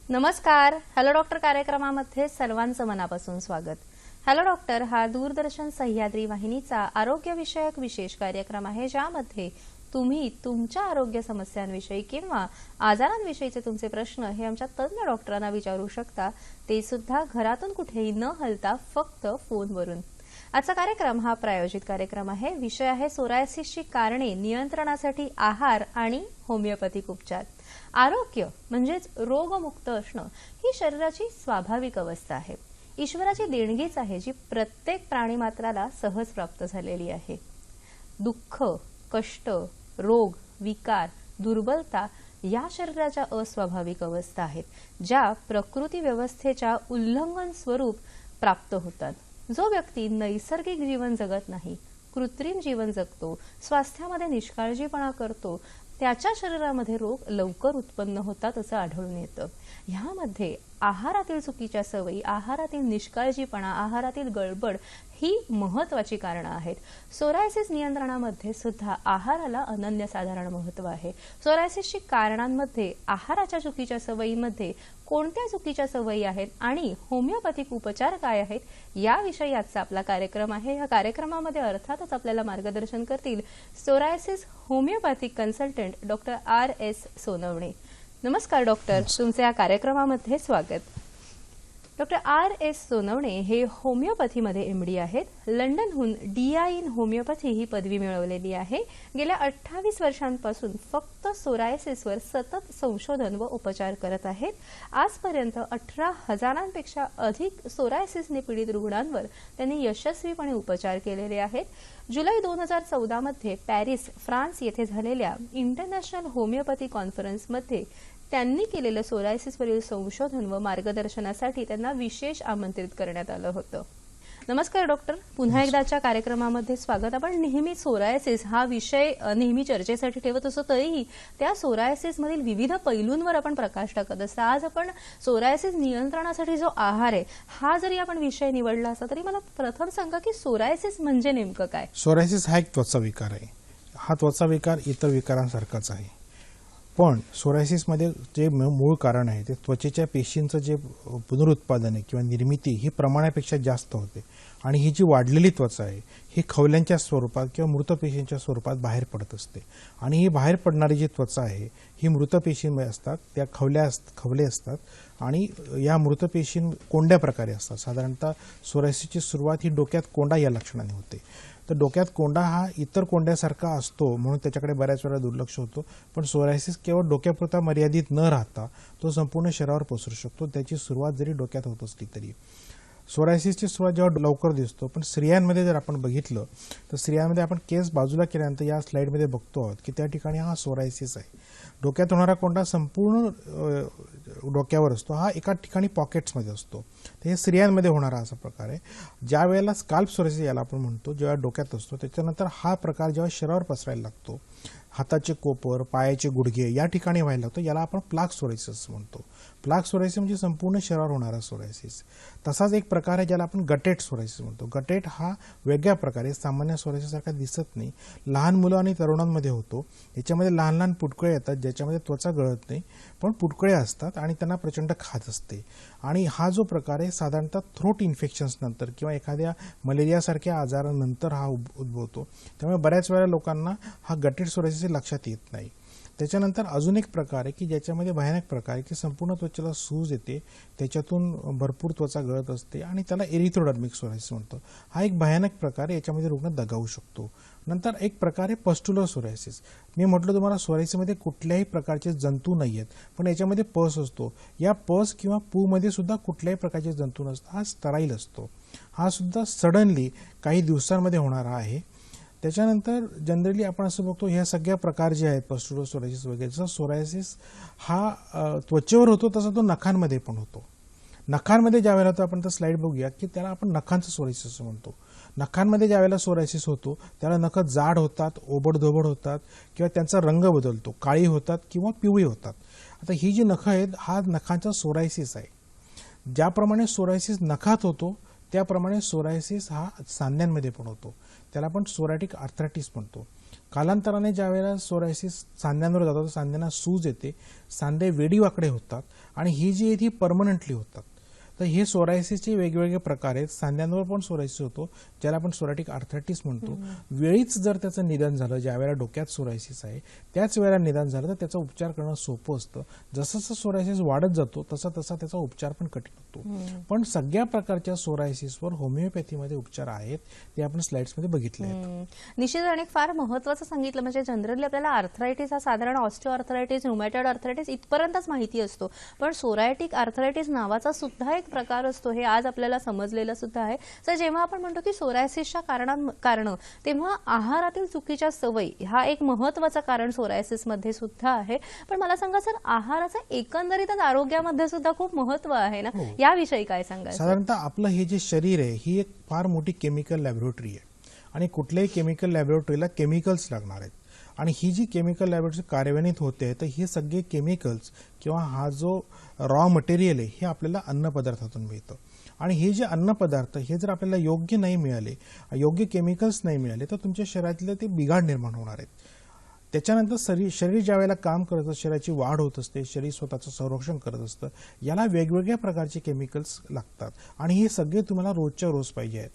नमस्कार. Hello doctor कार्यक्रमामध्ये सर्वांचं मनापासून स्वागत. हॅलो डॉक्टर हा दूरदर्शन सह्याद्री वाहिनीचा आरोग्यविषयक विशेष कार्यक्रम आहे, ज्यामध्ये तुम्ही तुमच्या आरोग्य समस्यांविषयी किंवा आजारांविषयीचे तुमचे प्रश्न हे आमच्या तज्ञ डॉक्टरांना विचारू शकता, ते सुद्धा घरातून कुठेही न हलता फक्त फोनवरून. आजचा कार्यक्रम हा प्रायोजित कार्यक्रम आहे. विषय आहे सोरायसिसची कारणे, नियंत्रणासाठी आहार आणि होमिओपॅथिक उपचार. आरोग्य म्हणजेच रोगमुक्त असणं ही शरीराची स्वाभाविक अवस्था आहे. ईश्वराची देणगीच आहे, जी प्रत्येक प्राणीमात्राला सहज प्राप्त झालेली आहे. दुःख, कष्ट, रोग, विकार, दुर्बलता या शरीराच्या अस्वाभाविक अवस्था आहेत, ज्या प्रकृती व्यवस्थेच्या उल्लंघन स्वरूप प्राप्त होतात. जो व्यक्ती नैसर्गिक जीवन जगत नाही, कृत्रिम जीवन जगतो, स्वास्थ्यामध्ये निष्काळजीपणा करतो, त्याच्या शरीरामध्ये रोग लवकर उत्पन्न होतात असं आढळून येतं. ह्यामध्ये आहारातील चुकीच्या सवयी, आहारातील निष्काळजीपणा, आहारातील गडबड ही महत्वाची कारणं आहेत. सोरायसिस नियंत्रणामध्ये सुद्धा आहाराला अनन्यसाधारण महत्व आहे. सोरायसिसची कारणांमध्ये आहाराच्या चुकीच्या सवयीमध्ये कोणत्या चुकीच्या सवयी आहेत आणि होमिओपॅथिक उपचार काय आहेत, याविषयी आजचा आपला कार्यक्रम आहे. या कार्यक्रमामध्ये अर्थातच आपल्याला मार्गदर्शन करतील psoriasis homeopathic consultant doctor R.S. Sonawane. नमस्कार डॉक्टर, तुमचे या कार्यक्रमामध्ये स्वागत. Doctor R.S. सोनवणे हे होमिओपॅथीमध्ये MD आहेत. लंडनहून DI इन होमिओपॅथी ही पदवी मिळवलेली आहे. गेल्या 28 वर्षांपासून फक्त सोरायसिसवर सतत संशोधन व उपचार करत आहेत. आजपर्यंत 18,000पेक्षा अधिक सोरायसिसने पीडित रुग्णांवर त्यांनी यशस्वीपणे उपचार केलेले आहेत. जुलै 2014 मध्ये पॅरिस, फ्रान्स येथे झालेल्या इंटरनॅशनल होमिओपॅथी कॉन्फरन्समध्ये त्यांनी केलेलं सोरायसिसवरील संशोधन व मार्गदर्शनासाठी त्यांना विशेष आमंत्रित करण्यात आलं होतं. नमस्कार डॉक्टर, पुन्हा एकदाच्या कार्यक्रमामध्ये स्वागत. आपण नेहमी सोरायसिस हा विषय नेहमी चर्चेसाठी ठेवत असतो, तरीही त्या सोरायसिसमधील विविध पैलूंवर आपण प्रकाश टाकत असतो. आज आपण सोरायसिस नियंत्रणासाठी जो आहार आहे हा जरी आपण विषय निवडला असता, तरी मला प्रथम सांगा की सोरायसिस म्हणजे नेमकं काय? सोरायसिस हा एक त्वचा विकार आहे. हा त्वचा विकार इतर विकारांसारखाच आहे, पण सोरायसिसमध्ये जे मूळ कारण आहे ते त्वचेच्या पेशींचं जे पुनरुत्पादन आहे किंवा निर्मिती ही प्रमाणापेक्षा जास्त होते, आणि ही जी वाढलेली त्वचा आहे ही खवल्यांच्या स्वरूपात किंवा मृत पेशींच्या स्वरूपात बाहेर पडत असते. आणि ही बाहेर पडणारी जी त्वचा आहे ही मृत पेशींमध्ये असतात, त्या खवले असतात, आणि या मृत पेशी कोंड्या प्रकारे असतात. साधारणतः सोरायसिसची सुरुवात ही डोक्यात कोंडा या लक्षणाने होते. तर डोक्यात कोंडा हा इतर कोंड्यासारखा असतो म्हणून त्याच्याकडे बऱ्याच वेळा दुर्लक्ष होतो, पण सोरायसिस केवळ डोक्यापुरता मर्यादित न राहता तो संपूर्ण शरीरावर पसरू शकतो, त्याची सुरुवात जरी डोक्यात होत असली तरी. सोरायसिसची सुरुवात जेव्हा लवकर दिसतो, पण स्त्रियांमध्ये जर आपण बघितलं तर स्त्रियांमध्ये आपण केस बाजूला केल्यानंतर या स्लाइडमध्ये बघतो आहोत की त्या ठिकाणी हा सोरायसिस आहे. डोक्यात होणारा कोंडा संपूर्ण डोक्यावर असतो, हा एका ठिकाणी पॉकेट्समध्ये असतो. तर हे स्त्रियांमध्ये होणारा असा प्रकार आहे. ज्या वेळेला स्काल्प सोरायसिस याला आपण म्हणतो, जेव्हा डोक्यात असतो, त्याच्यानंतर हा प्रकार जेव्हा शरीरावर पसरायला लागतो, हाताचे कोपर, पायाचे गुडघे या ठिकाणी व्हायला लागतो, याला आपण प्लाक सोरायसिस म्हणतो. प्लाक सोरायसिस म्हणजे संपूर्ण शरीरावर होणारा सोरायसिस. तसाच एक प्रकार आहे ज्याला आपण गटेट सोरायसिस म्हणतो. गटेट हा वेगळ्या प्रकारे सामान्य सोरायसिससारखा दिसत नाही, लहान मुलं आणि तरुणांमध्ये होतो. याच्यामध्ये लहान लहान पुटकळे येतात, ज्याच्यामध्ये त्वचा गळत नाही पण पुटकळे असतात आणि त्यांना प्रचंड खाज असते. आणि हा जो प्रकार आहे साधारणतः थ्रोट इन्फेक्शन्स नंतर किंवा एखाद्या मलेरियासारख्या आजारानंतर हा उद्भवतो. त्यामुळे बऱ्याच वेळा लोकांना हा गटेट सोरायसिस लक्षात येत नाही. त्याच्यानंतर अजून एक प्रकार आहे की ज्याच्यामध्ये भयानक प्रकार आहे की संपूर्ण त्वचेला सूज येते, त्याच्यातून भरपूर त्वचा गळत असते आणि त्याला एरिथ्रोडर्मिक सोरायसिस म्हणतो. हा एक भयानक प्रकार आहे, याच्यामध्ये रुग्ण दगावू शकतो. नंतर एक प्रकारे पस्ट्युलर सोरायसिस. मी म्हटलं तुम्हाला सोरायसिसमध्ये कुठल्याही प्रकारचे जंतू नाही आहेत, पण याच्यामध्ये पस असतो. या पस किंवा पू मध्ये सुद्धा कुठल्याही प्रकारचे जंतू नसतात. हा स्टराईल असतो. हा सुद्धा सडनली काही दिवसांमध्ये होणारा आहे. त्याच्यानंतर जनरली आपण असं बघतो ह्या सगळ्या प्रकार जे आहेत पस्ट्युलर सोरायसिस वगैरे, जसं सोरायसिस हा त्वचेवर होतो तसा तो नखांमध्ये पण होतो. नखांमध्ये ज्या वेळेला होतो आपण तर स्लाइड बघूया की त्याला आपण नखांचं सोरायसिस असं म्हणतो. नखांमध्ये ज्या वेळेला सोरायसिस होतो त्याला नखं जाड होतात, ओबडधोबड होतात किंवा त्यांचा रंग बदलतो, काळी होतात किंवा पिवळी होतात. आता ही जी नखं आहेत हा नखांचा सोरायसिस आहे. ज्याप्रमाणे सोरायसिस नखात होतो त्याप्रमाणे सोरायसिस हा सांध्यांमध्ये पण होतो. त्याला आपण सोरायटिक आर्थरायटिस म्हणतो. कालांतराने ज्या वेळेला सोरायसिस सांध्यांवर जातो तर सांध्यांना सूज येते, सांधे वेडीवाकडे होतात आणि ही जी आहे ती परमनंटली होतात. तर हे सोरायसिसचे वेगवेगळे प्रकार आहेत. सांध्यांवर पण सोरायसिस होतो ज्याला आपण सोरायटिक आर्थरायटिस म्हणतो. वेळीच जर त्याचं निदान झालं, ज्या वेळेला डोक्यात सोरायसिस आहे त्याच वेळेला निदान झालं तर त्याचा उपचार करणं सोपं असतं. जसं जसं सोरायसिस वाढत जातो तसा तसा त्याचा उपचार पण कठीण होतो. पण सगळ्या प्रकारच्या सोरायसिसवर होमिओपॅथीमध्ये उपचार आहेत, ते आपण स्लाइड्समध्ये बघितले आहेत. निश्चित आणि फार महत्त्वाचं सांगितलं. म्हणजे जनरली आपल्याला आर्थरायटिस हा साधारण ऑस्टिओ आर्थरायटिस, रुमॅटॉइड आर्थरायटिस इथपर्यंतच माहिती असतो, पण सोरायटिक आर्थरायटिस नावाचा सुद्धा एक प्रकार असतो हे आज आपल्याला समजलेलं सुद्धा आहे. तर जेव्हा आपण म्हणतो की सोरायसिसच्या कारण तेव्हा आहारातील चुकीच्या सवयी हा एक महत्त्वाचं कारण सोरायसिसमध्ये सुद्धा आहे. पण मला सांगा सर, आहाराचं एकंदरीतच आरोग्यामध्ये सुद्धा खूप महत्त्व आहे ना, याविषयी काय सांगाल? साधारणतः आपलं हे जे शरीर आहे ही एक फार मोठी केमिकल लॅबोरेटरी आहे आणि कुठल्याही केमिकल लॅबोरेटरीला केमिकल्स लागणार आहेत. आणि ही जी केमिकल लॅबोरेटरी कार्यान्वित होते तर हे सगळे केमिकल्स किंवा हा जो रॉ मटेरियल आहे हे आपल्याला अन्नपदार्थातून मिळतं. आणि हे जे अन्नपदार्थ हे जर आपल्याला योग्य नाही मिळाले, योग्य केमिकल्स नाही मिळाले तर तुमच्या शरीरातले ते बिघाड निर्माण होणार आहेत. त्याच्यानंतर शरीर ज्या वेळेला काम करत असतं, शरीराची वाढ होत असते, शरीर स्वतःचं संरक्षण करत असतं, याला वेगवेगळ्या प्रकारचे केमिकल्स लागतात आणि हे सगळे तुम्हाला रोजच्या रोज पाहिजे आहेत.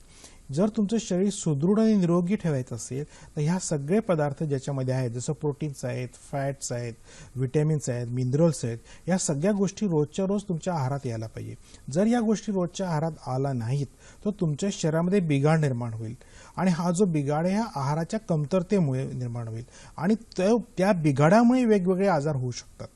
जर तुमचं शरीर सुदृढ आणि निरोगी ठेवायचं असेल तर ह्या सगळे पदार्थ ज्याच्यामध्ये आहेत, जसं प्रोटीन्स आहेत, फॅट्स आहेत, व्हिटॅमिन्स आहेत, मिनरल्स आहेत, या सगळ्या गोष्टी रोजच्या रोज तुमच्या आहारात यायला पाहिजे. जर या गोष्टी रोजच्या आहारात आला नाहीत तर तुमच्या शरीरामध्ये बिघाड निर्माण होईल आणि हा जो बिघाड आहे हा आहाराच्या कमतरतेमुळे निर्माण होईल आणि त्या बिघाडामुळे वेगवेगळे आजार होऊ शकतात.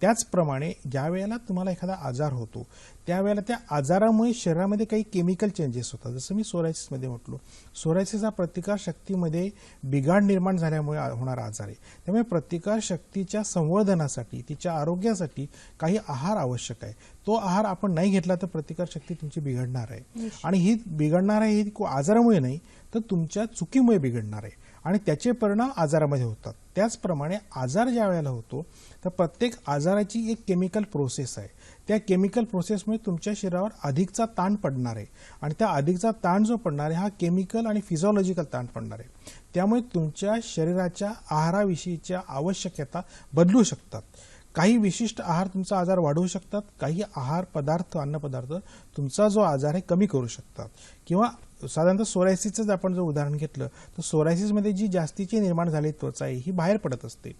त्याचप्रमाणे ज्या वेळेला तुम्हाला एखादा आजार होतो त्यावेळेला त्या आजारामुळे शरीरामध्ये काही केमिकल चेंजेस होतात. जसं मी सोरायसिसमध्ये म्हटलो, सोरायसिस हा प्रतिकारशक्तीमध्ये बिघाड निर्माण झाल्यामुळे होणारा आजार आहे. त्यामुळे प्रतिकारशक्तीच्या संवर्धनासाठी, तिच्या आरोग्यासाठी काही आहार आवश्यक आहे. तो आहार आपण नाही घेतला तर प्रतिकारशक्ती तुमची बिघडणार आहे आणि ही बिघडणार आहे ही आजारामुळे नाही तर तुमच्या चुकीमुळे बिघडणार आहे आणि त्याचे परिणाम आजारामध्ये होतात. त्याचप्रमाणे आजार ज्या वेळेला होतो तर प्रत्येक आजाराची एक केमिकल प्रोसेस आहे. त्या केमिकल प्रोसेसमुळे तुमच्या शरीरावर अधिकचा ताण पडणार आहे आणि त्या अधिकचा ताण जो पडणार आहे हा केमिकल आणि फिजिओलॉजिकल ताण पडणार आहे. त्यामुळे तुमच्या शरीराच्या आहाराविषयीच्या आवश्यकता बदलू शकतात. काही विशिष्ट आहार तुमचा आजार वाढवू शकतात, काही आहार पदार्थ, अन्नपदार्थ तुमचा जो आजार आहे कमी करू शकतात. किंवा साधारणतः सोरायसिसचं आपण जर उदाहरण घेतलं तर सोरायसिसमध्ये जी जास्तीची निर्माण झालेली त्वचा आहे ही बाहेर पडत असते.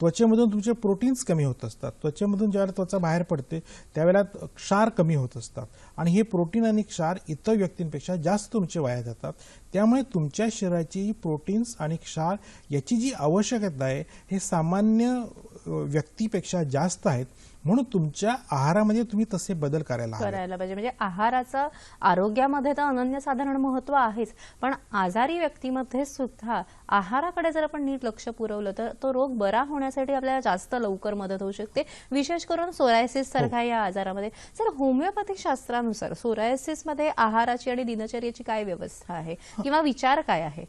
त्वचेमधून तुमचे प्रोटीन्स कमी होत असतात. त्वचेमधून ज्यावेळेला त्वचा बाहेर पडते त्यावेळेला क्षार कमी होत असतात आणि हे प्रोटीन आणि क्षार इतर व्यक्तींपेक्षा जास्त तुमचे वाया जातात. त्यामुळे तुमच्या शरीराची प्रोटीन्स आणि क्षार याची जी आवश्यकता आहे हे सामान्य व्यक्तीपेक्षा जास्त आहेत. म्हणून तुमच्या आहारामध्ये तुम्ही तसे बदल करायला पाहिजे. म्हणजे आहाराचं आरोग्यामध्ये तर अनन्यसाधारण महत्व आहेच, पण आजारी व्यक्तीमध्ये सुद्धा आहाराकडे जर आपण नीट लक्ष पुरवलं तर तो रोग बरा होण्यासाठी आपल्याला जास्त लवकर मदत होऊ शकते, विशेष करून सोरायसिस सारख्या या आजारामध्ये. सर, होमिओपॅथिक शास्त्रानुसार सोरायसिसमध्ये आहाराची आणि दिनचर्येची काय व्यवस्था आहे किंवा विचार काय आहे?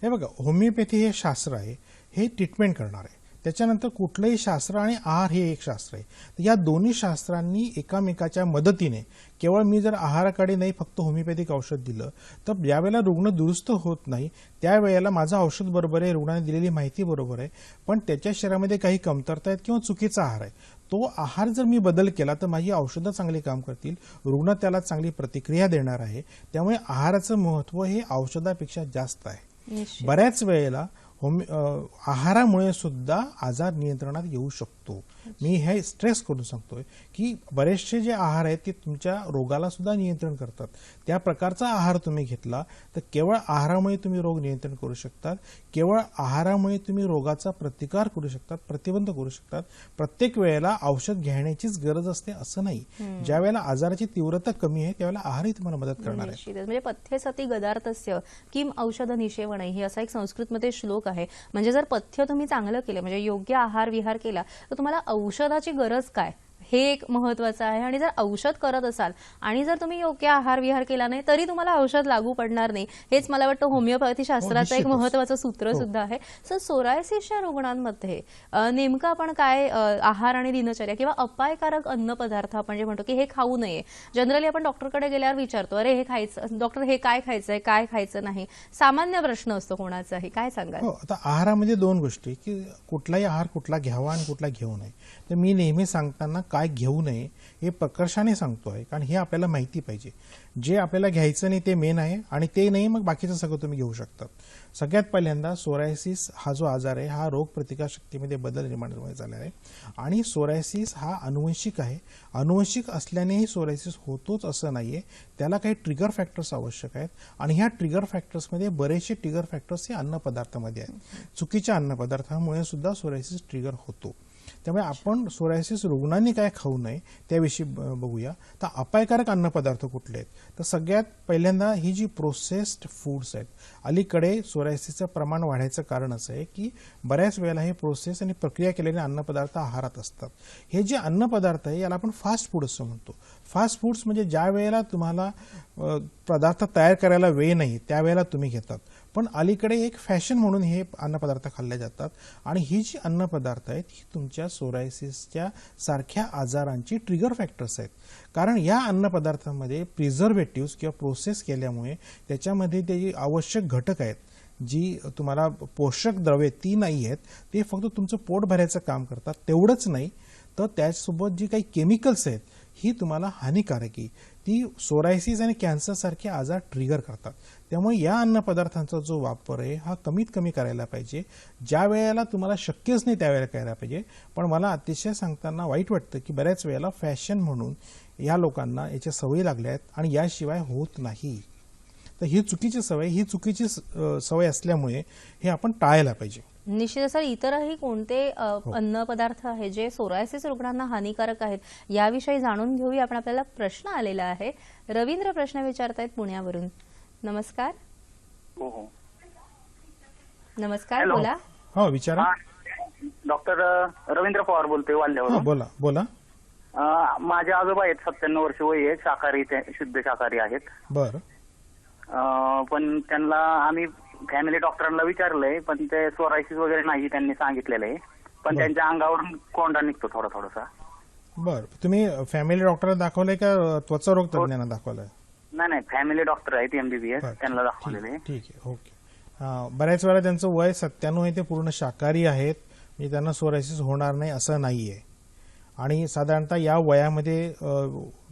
हे बघा, होमिओपॅथी हे शास्त्र आहे, हे ट्रीटमेंट करणार आहे. त्याच्यानंतर कुठलंही शास्त्र आणि आहार हे एक शास्त्र आहे. तर या दोन्ही शास्त्रांनी एकामेकाच्या मदतीने, केवळ मी जर आहाराकडे नाही फक्त होमिओपॅथिक औषध दिलं तर ज्यावेळेला रुग्ण दुरुस्त होत नाही त्यावेळेला माझं औषध बरोबर आहे, रुग्णाने दिलेली माहिती बरोबर आहे, पण त्याच्या शरीरामध्ये काही कमतरता आहेत किंवा चुकीचा आहार आहे. तो आहार जर मी बदल केला तर माझी औषधं चांगली काम करतील, रुग्ण त्याला चांगली प्रतिक्रिया देणार आहे. त्यामुळे आहाराचं महत्त्व हे औषधापेक्षा जास्त आहे. बऱ्याच वेळेला आहारामुळे सुद्धा आजार नियंत्रणात येऊ शकतो. मी हे स्ट्रेस करून सांगतोय की बरेचसे जे आहार आहेत ते तुमच्या रोगाला सुद्धा नियंत्रण करतात. त्या प्रकारचा आहार तुम्ही घेतला तर केवळ आहारामुळे तुम्ही रोग नियंत्रण करू शकतात. केवळ आहारामुळे तुम्ही रोगाचा प्रतिकार करू शकतात, प्रतिबंध करू शकतात. प्रत्येक वेळेला औषध घेण्याचीच गरज असते असं नाही. ज्या वेळेला आजाराची तीव्रता कमी आहे त्यावेळेला आहारही तुम्हाला मदत करणार आहे. निश्चितच. म्हणजे पथ्य सती गदार्थस्य किम औषध निषेवण ही असा एक संस्कृतमध्ये श्लोक आहे. म्हणजे जर पथ्य तुम्ही चांगलं केलं, म्हणजे योग्य आहार विहार केला, तर तुम्हाला औषधाची गरज काय हे एक महत्वाचं आहे. आणि जर औषध करत असाल आणि जर तुम्ही योग्य आहार विहार केला नाही तरी तुम्हाला औषध लागू पडणार नाही. हेच मला वाटतं होमिओपॅथी शास्त्राचं एक महत्वाचं सूत्र सुद्धा आहे. सर, सोरायसिसच्या रुग्णांमध्ये नेमकं आपण काय आहार आणि दिनचर्या किंवा अपायकारक अन्नपदार्थ आपण जे म्हणतो की हे खाऊ नये, जनरली आपण डॉक्टरकडे गेल्यावर विचारतो, अरे हे खायचं डॉक्टर, हे काय खायचंय काय खायचं नाही, सामान्य प्रश्न असतो कोणाचाही, काय सांगाल? आता आहारामध्ये दोन गोष्टी की कुठलाही आहार कुठला घ्यावा आणि कुठला घेऊ नये. तर मी नेहमी सांगताना काय घेऊ नये हे प्रकर्षाने सांगतोय, कारण हे आपल्याला माहिती पाहिजे. जे आपल्याला घ्यायचं नाही ते मेन आहे आणि ते नाही मग बाकीचं सगळं तुम्ही घेऊ शकतात. सगळ्यात पहिल्यांदा सोरायसिस हा जो आजार आहे हा रोग प्रतिकारशक्तीमध्ये बदल निर्माण झालेला आहे आणि सोरायसिस हा अनुवंशिक आहे. अनुवंशिक असल्यानेही सोरायसिस होतोच असं नाहीये. त्याला काही ट्रिगर फॅक्टर्स आवश्यक आहेत आणि ह्या ट्रिगर फॅक्टर्समध्ये बरेचसे ट्रिगर फॅक्टर्स हे अन्नपदार्थामध्ये आहेत. चुकीच्या अन्नपदार्थामुळे सुद्धा सोरायसिस ट्रिगर होतो. त्यामुळे आपण सोरायसिस रुग्णांनी काय खाऊ नये त्याविषयी बघूया. तर अपायकारक अन्नपदार्थ कुठले आहेत? तर सगळ्यात पहिल्यांदा ही जी प्रोसेस्ड फूड्स आहेत, अलीकडे सोरायसिसचं प्रमाण वाढायचं कारण असं आहे की बऱ्याच वेळेला हे प्रोसेस आणि प्रक्रिया केलेले अन्नपदार्थ आहारात असतात. हे जे अन्नपदार्थ आहे याला आपण फास्ट फूड असं म्हणतो. फास्ट फूड्स म्हणजे ज्या वेळेला तुम्हाला पदार्थ तयार करायला वेळ नाही त्यावेळेला तुम्ही घेतात. पण अलीकडे एक फॅशन म्हणून हे अन्नपदार्थ खाल्ले जातात आणि ही जी अन्नपदार्थ आहेत ही तुमच्या सोरायसिसच्या सारख्या आजारांची ट्रिगर फॅक्टर्स आहेत. कारण या अन्नपदार्थांमध्ये प्रिझर्वेटिव्ह किंवा प्रोसेस केल्यामुळे त्याच्यामध्ये ते जे आवश्यक घटक आहेत, जी तुम्हाला पोषक द्रव्ये ती नाही आहेत, ते फक्त तुमचं पोट भरायचं काम करतात. तेवढंच नाही तर त्याचसोबत जी काही केमिकल्स आहेत ही तुम्हाला हानिकारक आहे. ती सोरायसिस आणि कॅन्सर सारखे आजार ट्रिगर करतात. त्यामुळे या अन्नपदार्थांचा जो वापर आहे हा कमीत कमी करायला पाहिजे. ज्या वेळेला तुम्हाला शक्यच नाही त्यावेळेला करायला पाहिजे. पण मला अतिशय सांगताना वाईट वाटतं की बऱ्याच वेळेला फॅशन म्हणून या लोकांना याच्या सवयी लागल्या आहेत आणि याशिवाय होत नाही. तर ही चुकीची सवय असल्यामुळे हे आपण टाळायला पाहिजे. निश्चित. सर, इतरही कोणते अन्नपदार्थ आहेत जे सोरायसिस रुग्णांना हानिकारक आहेत याविषयी जाणून घेऊया. आपण आपल्याला प्रश्न आलेला आहे. रवींद्र प्रश्न विचारतायत पुण्यावरून. नमस्कार. नमस्कार, बोला. हो, विचारा. डॉक्टर रवींद्र पवार बोलतोय वाल्ह्यावरून. बोला बोला. माझे आजोबा आहेत, 97 वर्ष वय आहे, शाकाहारी, शुद्ध शाकाहारी आहेत. बरं. पण त्यांना आम्ही फॅमिली डॉक्टरांना विचारलंय पण ते सोरायसिस वगैरे नाही त्यांनी सांगितलेलं आहे. पण त्यांच्या अंगावरून कोंडा निघतो थोडासा. बरं. तुम्ही फॅमिली डॉक्टरला दाखवलंय का त्वचा रोग तज्ञांना दाखवलंय? नाही, फॅमिली डॉक्टर आहेत MBBS, त्यांना दाखवलेलं आहे. ठीक आहे, ओके. बऱ्याच वेळा त्यांचं वय 97 आहे, ते पूर्ण शाकाहारी आहेत, म्हणजे त्यांना सोरायसिस होणार नाही असं नाहीये. आणि साधारणतः या वयामध्ये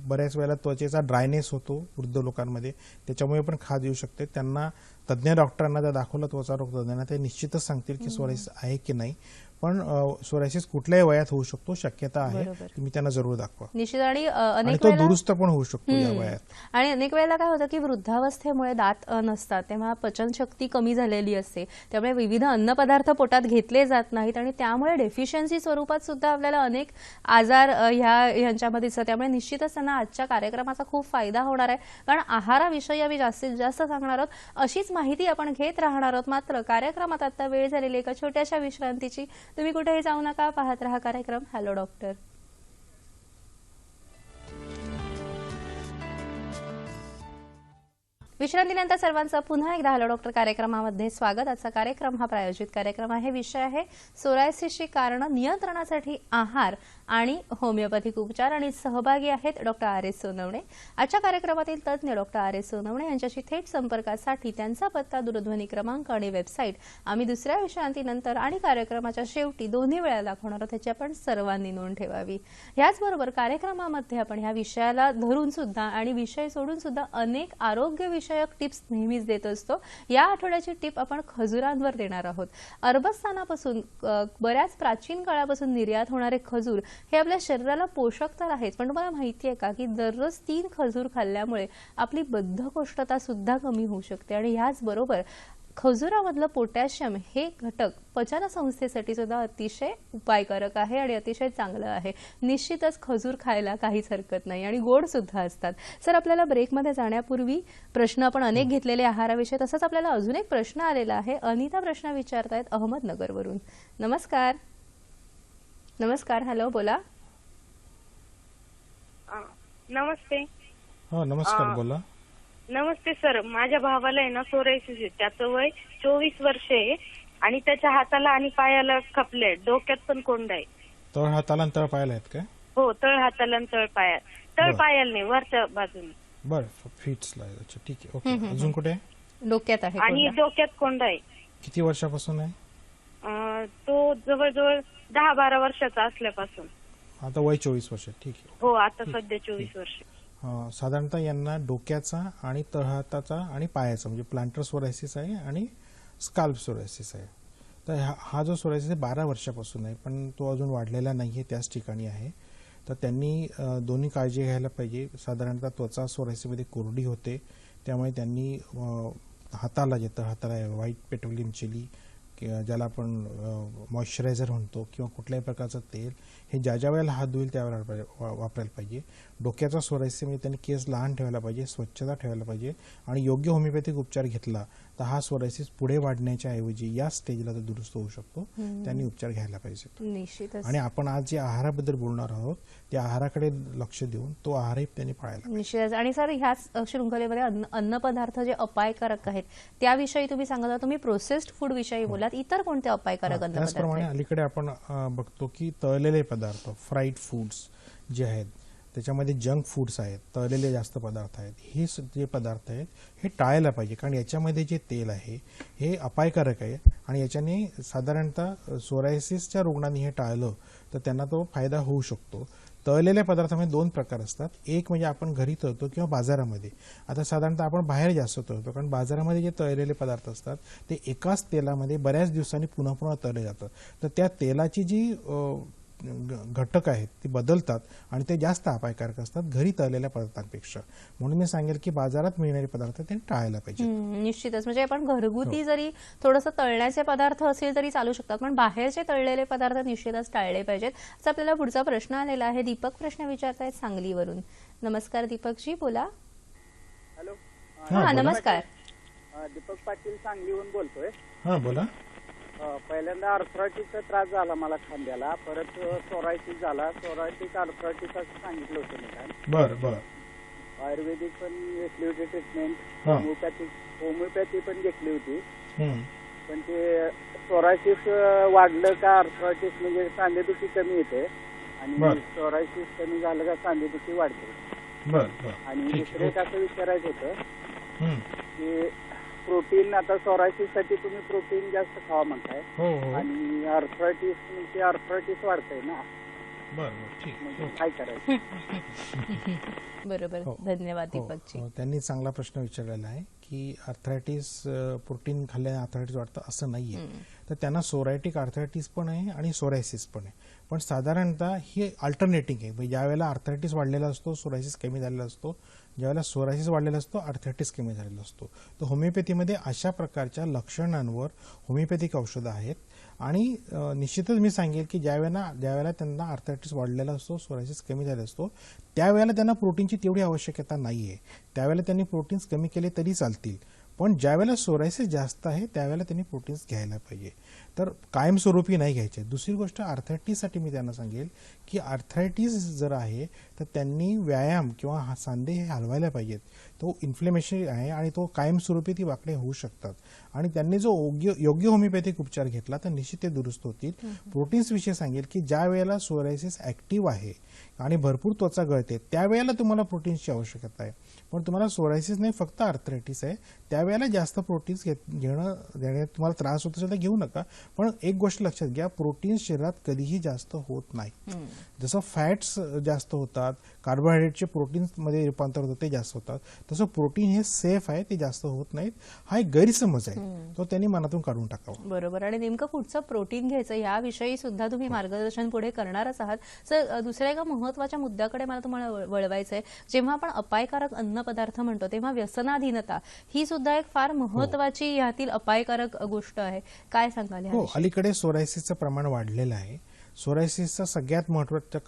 बऱ्याच वेळेला त्वचेचा ड्रायनेस होतो वृद्ध लोकांमध्ये, त्याच्यामुळे पण खाज येऊ शकते. त्यांना तज्ज्ञ डॉक्टरांना जर दाखवलं त्वचा रोग तज्ज्ञांना, ते निश्चितच सांगतील की सोरायसिस आहे की नाही. पण सोरायसिस कुठल्याही वयात होऊ शकतो, शक्यता आहे. तुम्ही त्यांना जरूर दाखवा. निश्चित. आणि तो दुरुस्त पण होऊ शकतो या वयात. आणि अनेक वेळेला काय होतं की वृद्धावस्थेमुळे दात नसतात, तेव्हा पचनशक्ती कमी झालेली असते, त्यामुळे विविध अन्नपदार्थ पोटात घेतले जात नाहीत आणि त्यामुळे डेफिशियन्सी स्वरूपात सुद्धा आपल्याला अनेक आजार ह्यांच्यामध्ये दिसतात. त्यामुळे निश्चितच त्यांना आजच्या कार्यक्रमाचा खूप फायदा होणार आहे. कारण आहाराविषयी आम्ही जास्तीत जास्त सांगणार आहोत, अशीच माहिती आपण घेत राहणार आहोत. मात्र कार्यक्रमात आता वेळ झालेली एका छोट्याशा विश्रांतीची. तुम्ही कुठेही जाऊ नका, पाहत रहा कार्यक्रम हॅलो डॉक्टर. विश्रांतीनंतर सर्वांचं पुन्हा एकदा हॅलो डॉक्टर कार्यक्रमामध्ये स्वागत. आजचा कार्यक्रम हा प्रायोजित कार्यक्रम आहे. विषय आहे सोरायसिसची कारणं नियंत्रणासाठी आहार आणि होमिओपॅथिक उपचार. आणि सहभागी आहेत डॉक्टर RS सोनवणे. आजच्या कार्यक्रमातील तज्ज्ञ डॉक्टर RS सोनवणे यांच्याशी थेट संपर्कासाठी त्यांचा पत्ता, दूरध्वनी क्रमांक आणि वेबसाईट आम्ही दुसऱ्या विश्रांतीनंतर आणि कार्यक्रमाच्या शेवटी दोन्ही वेळा दाखवणार आहोत, त्याची आपण सर्वांनी नोंद ठेवावी. याचबरोबर कार्यक्रमामध्ये आपण ह्या विषयाला धरून सुद्धा आणि विषय सोडून सुद्धा अनेक आरोग्य विषयक टिप्स नेहमीच देत असतो. या आठवड्याची टिप आपण खजुरांवर देणार आहोत. अरबस्थानापासून बऱ्याच प्राचीन काळापासून निर्यात होणारे खजूर हे आपल्या शरीराला पोषक तर आहेच, पण तुम्हाला माहिती आहे का की दररोज 3 खजूर खाल्ल्यामुळे आपली बद्धकोष्ठता सुद्धा कमी होऊ शकते आणि ह्याचबरोबर खजुरामधलं पोटॅशियम हे घटक पचन संस्थेसाठी सुद्धा अतिशय उपायकारक आहे आणि अतिशय चांगलं आहे. निश्चितच खजूर खायला काहीच हरकत नाही आणि गोड सुद्धा असतात. सर, आपल्याला ब्रेकमध्ये जाण्यापूर्वी प्रश्न आपण अनेक घेतलेले आहाराविषयी, तसंच आपल्याला अजून एक प्रश्न आलेला आहे. अनिता प्रश्न विचारतायत अहमदनगरवरून. नमस्कार. नमस्कार. हॅलो, बोला. नमस्ते. हा, नमस्कार, बोला. नमस्ते सर, माझ्या भावाला आहे ना सोरायसिस आहे. त्याचं वय 24 वर्ष आहे आणि त्याच्या हाताला आणि पायाला खपले, डोक्यात पण कोंड आहे. तळ हाताला आणि तळ पायाला आहेत काय? हो, तळ हाताला आणि तळ पायाला नाही, वरच्या बाजूने. बरं, फीट्सला आहे. अच्छा, ठीक आहे. ओके. अजून कुठे आहे? डोक्यात आहे आणि कोंडा. डोक्यात कोंड आहे. किती वर्षापासून आहे? तो जवळजवळ 10-12 वर्षाचा असल्यापासून. आता वय 24 वर्ष. ठीक आहे. हो, आता सध्या 24 वर्ष. साधारणतः यांना डोक्याचा आणि तळहाताचा आणि पायाचा म्हणजे प्लांटर सोरायसिस आहे आणि स्काल्प सोरायसिस आहे. तर हा जो सोरायसिस आहे 12 वर्षापासून आहे, पण तो अजून वाढलेला नाहीये, त्याच ठिकाणी आहे. तर त्यांनी दोन्ही काळजी घ्यायला पाहिजे. साधारणतः त्वचा सोरायसिसमध्ये कोरडी होते, त्यामुळे त्यांनी हाताला जे तळहाताला व्हाईट पेट्रोलियम जेली ज्याला आपण मॉइश्चरायझर म्हणतो किंवा कुठल्याही प्रकारचं तेल हे ज्या वेळेला हात धुईल त्यावेळेला वापरायला पाहिजे. डोक्याचा सोरायसिसमध्ये त्यांनी केस लहान ठेवायला पाहिजे, स्वच्छता ठेवायला पाहिजे आणि योग्य होमिओपॅथिक उपचार घेतला तर हा सोरायसिस पुढे वाढण्याच्या ऐवजी या स्टेजला तर दुरुस्त होऊ शकतो. त्यांनी उपचार घ्यायला पाहिजे. निश्चितच. आणि आपण आज जे आहाराबद्दल बोलणार आहोत त्या आहाराकडे लक्ष देऊन तो आहारही त्यांनी पाळायला. निश्चितच. आणि सर, ह्याच शृंखलेमध्ये अन्न पदार्थ जे अपायकारक आहेत त्याविषयी तुम्ही सांगत होता. तुम्ही प्रोसेस्ड फूड विषयी बोलात. इतर कोणते अपायकारक अन्न पदार्थ त्याचप्रमाणे आहेत? अलीकडे आपण बघतो की तळलेले पदार्थ, फ्राईड फूड्स जे आहेत, त्याच्यामध्ये जंक फूड्स आहेत, तळलेले जास्त पदार्थ आहेत, हे जे पदार्थ आहेत हे टाळायला पाहिजे. कारण याच्यामध्ये जे तेल आहे हे अपायकारक आहे आणि याच्याने साधारणतः सोरायसिसच्या रुग्णांनी हे टाळलं तर त्यांना तो फायदा होऊ शकतो. तळलेल्या पदार्थामध्ये 2 प्रकार असतात. एक म्हणजे आपण घरी तळतो किंवा बाजारामध्ये. आता साधारणतः आपण बाहेर जास्त तळतो, कारण बाजारामध्ये जे तळलेले पदार्थ असतात ते एकाच तेलामध्ये बऱ्याच दिवसांनी पुन्हा पुन्हा तळले जातात. तर त्या तेलाची जी घटक आहेत ती बदलतात आणि ते जास्त अपायकारक असतात घरी तळलेल्या पदार्थांपेक्षा. म्हणून मी सांगेल की बाजारात मिळणारे पदार्थ ते टाळायला पाहिजे. निश्चितच. म्हणजे आपण घरगुती जरी थोडंसं तळण्याचे पदार्थ असतील तरी चालू शकतात, पण बाहेरचे तळलेले पदार्थ निश्चितच टाळले पाहिजेत. असं आपल्याला पुढचा प्रश्न आलेला आहे. दीपक प्रश्न विचारतायत सांगलीवरून. नमस्कार दीपकजी, बोला. हॅलो. हा, नमस्कार. दीपक पाटील सांगलीहून बोलतोय. हा, बोला. पहिल्यांदा आर्थरायटिसचा त्रास झाला मला खांद्याला, परत सोरायटिस झाला. सोरायटिस आर्थरायटिस असं सांगितलं होतं निदान. बरं बरं. आयुर्वेदिक पण घेतली होती ट्रीटमेंट, हा. होमिओपॅथी पण घेतली होती. पण ते सोरायटिस वाढलं का आर्थरायटिस म्हणजे सांधेदुखी कमी येते आणि सोरायटिस कमी झालं का सांधेदुखी वाढते. आणि दुसरं एक असं विचारायचं होतं की प्रोटीन, आता सोरायसिस साठी तुम्ही प्रोटीन जास्त खावा म्हणताय आणि आर्थरायटिस म्हणजे आर्थरायटिस वाढतंय ना, काय करायचं? बरोबर. धन्यवाद दीपकजी. त्यांनी चांगला प्रश्न विचारलेला आहे की आर्थरायटिस प्रोटीन खाल्ल्याने आर्थरायटिस वाढतं असं नाहीये. तर त्यांना सोरायटिक आर्थरायटिस पण आहे आणि सोरायसिस पण आहे. पण साधारणतः हे अल्टरनेटिंग आहे. म्हणजे ज्यावेळेला आर्थरायटिस वाढलेला असतो सोरायसिस कमी झालेला असतो, ज्यावेळेला सोरायसिस वाढलेला असतो आर्थरायटिस कमी झालेला असतो. तर होमिओपॅथीमध्ये अशा प्रकारच्या लक्षणांवर होमिओपॅथिक औषधं आहेत आणि निश्चितच मी सांगेल की ज्यावेळेला त्यांना आर्थरायटिस वाढलेला असतो, सोरायसिस कमी झालेला असतो, त्यावेळेला त्यांना प्रोटीनची तेवढी आवश्यकता नाहीये. त्यावेळेला त्यांनी प्रोटीन्स कमी केले तरी चालतील. पण ज्यावेळेला सोरायसिस जास्त आहे त्यावेळेला त्यांनी प्रोटीन्स घ्यायला पाहिजे. तर कायमस्वरूपी नाही घ्यायचे. दुसरी गोष्ट आर्थरायटिससाठी मी त्यांना सांगेल की आर्थरायटिस जर आहे तर त्यांनी व्यायाम किंवा सांधे हे हलवायला पाहिजेत. तो इन्फ्लेमेशन आहे आणि तो कायमस्वरूपी ती वाकडे होऊ शकतात आणि त्यांनी जो योग्य होमिओपॅथिक उपचार घेतला तर निश्चित ते दुरुस्त होतील. प्रोटीन्स विषयी सांगेल की ज्या वेळेला सोरायसिस ऍक्टिव्ह आहे आणि भरपूर त्वचा गळते त्यावेळेला तुम्हाला प्रोटीन्सची आवश्यकता आहे. पण तुम्हाला सोरायसिस नाही, फक्त आर्थरायटिस आहे, त्यावेळेला जास्त प्रोटीन्स घेणं तुम्हाला त्रास होत असेल तर घेऊ नका. पण एक गोष्ट लक्षात घ्या, प्रोटीन्स शरीरात कधीही जास्त होत नाही. जसं फॅट्स जास्त होतात, कार्बोहायड्रेटचे प्रोटीन्स मध्ये रूपांतर होतं ते जास्त होतात, तसं प्रोटीन हे सेफ आहे, ते जास्त होत नाहीत. हा एक गैरसमज आहे, तो त्यांनी मनातून काढून टाकावा. बरोबर. आणि नेमकं कुठचं प्रोटीन घ्यायचं याविषयी सुद्धा तुम्ही मार्गदर्शन पुढे करणारच आहात. सर, दुसऱ्या एका महत्वाच्या मुद्द्याकडे मला तुम्हाला वळवायचं आहे. जेव्हा आपण अपायकारक अन्नपदार्थ म्हणतो तेव्हा व्यसनाधीनता ही सुद्धा एक फार महत्वाची यातील अपायकारक गोष्ट आहे. काय सांगाल हो, याविषयी? अलीकडे सोरायसिसचं प्रमाण वाढलेलं आहे. सोरायसिसचं सगळ्यात महत्त्वाचं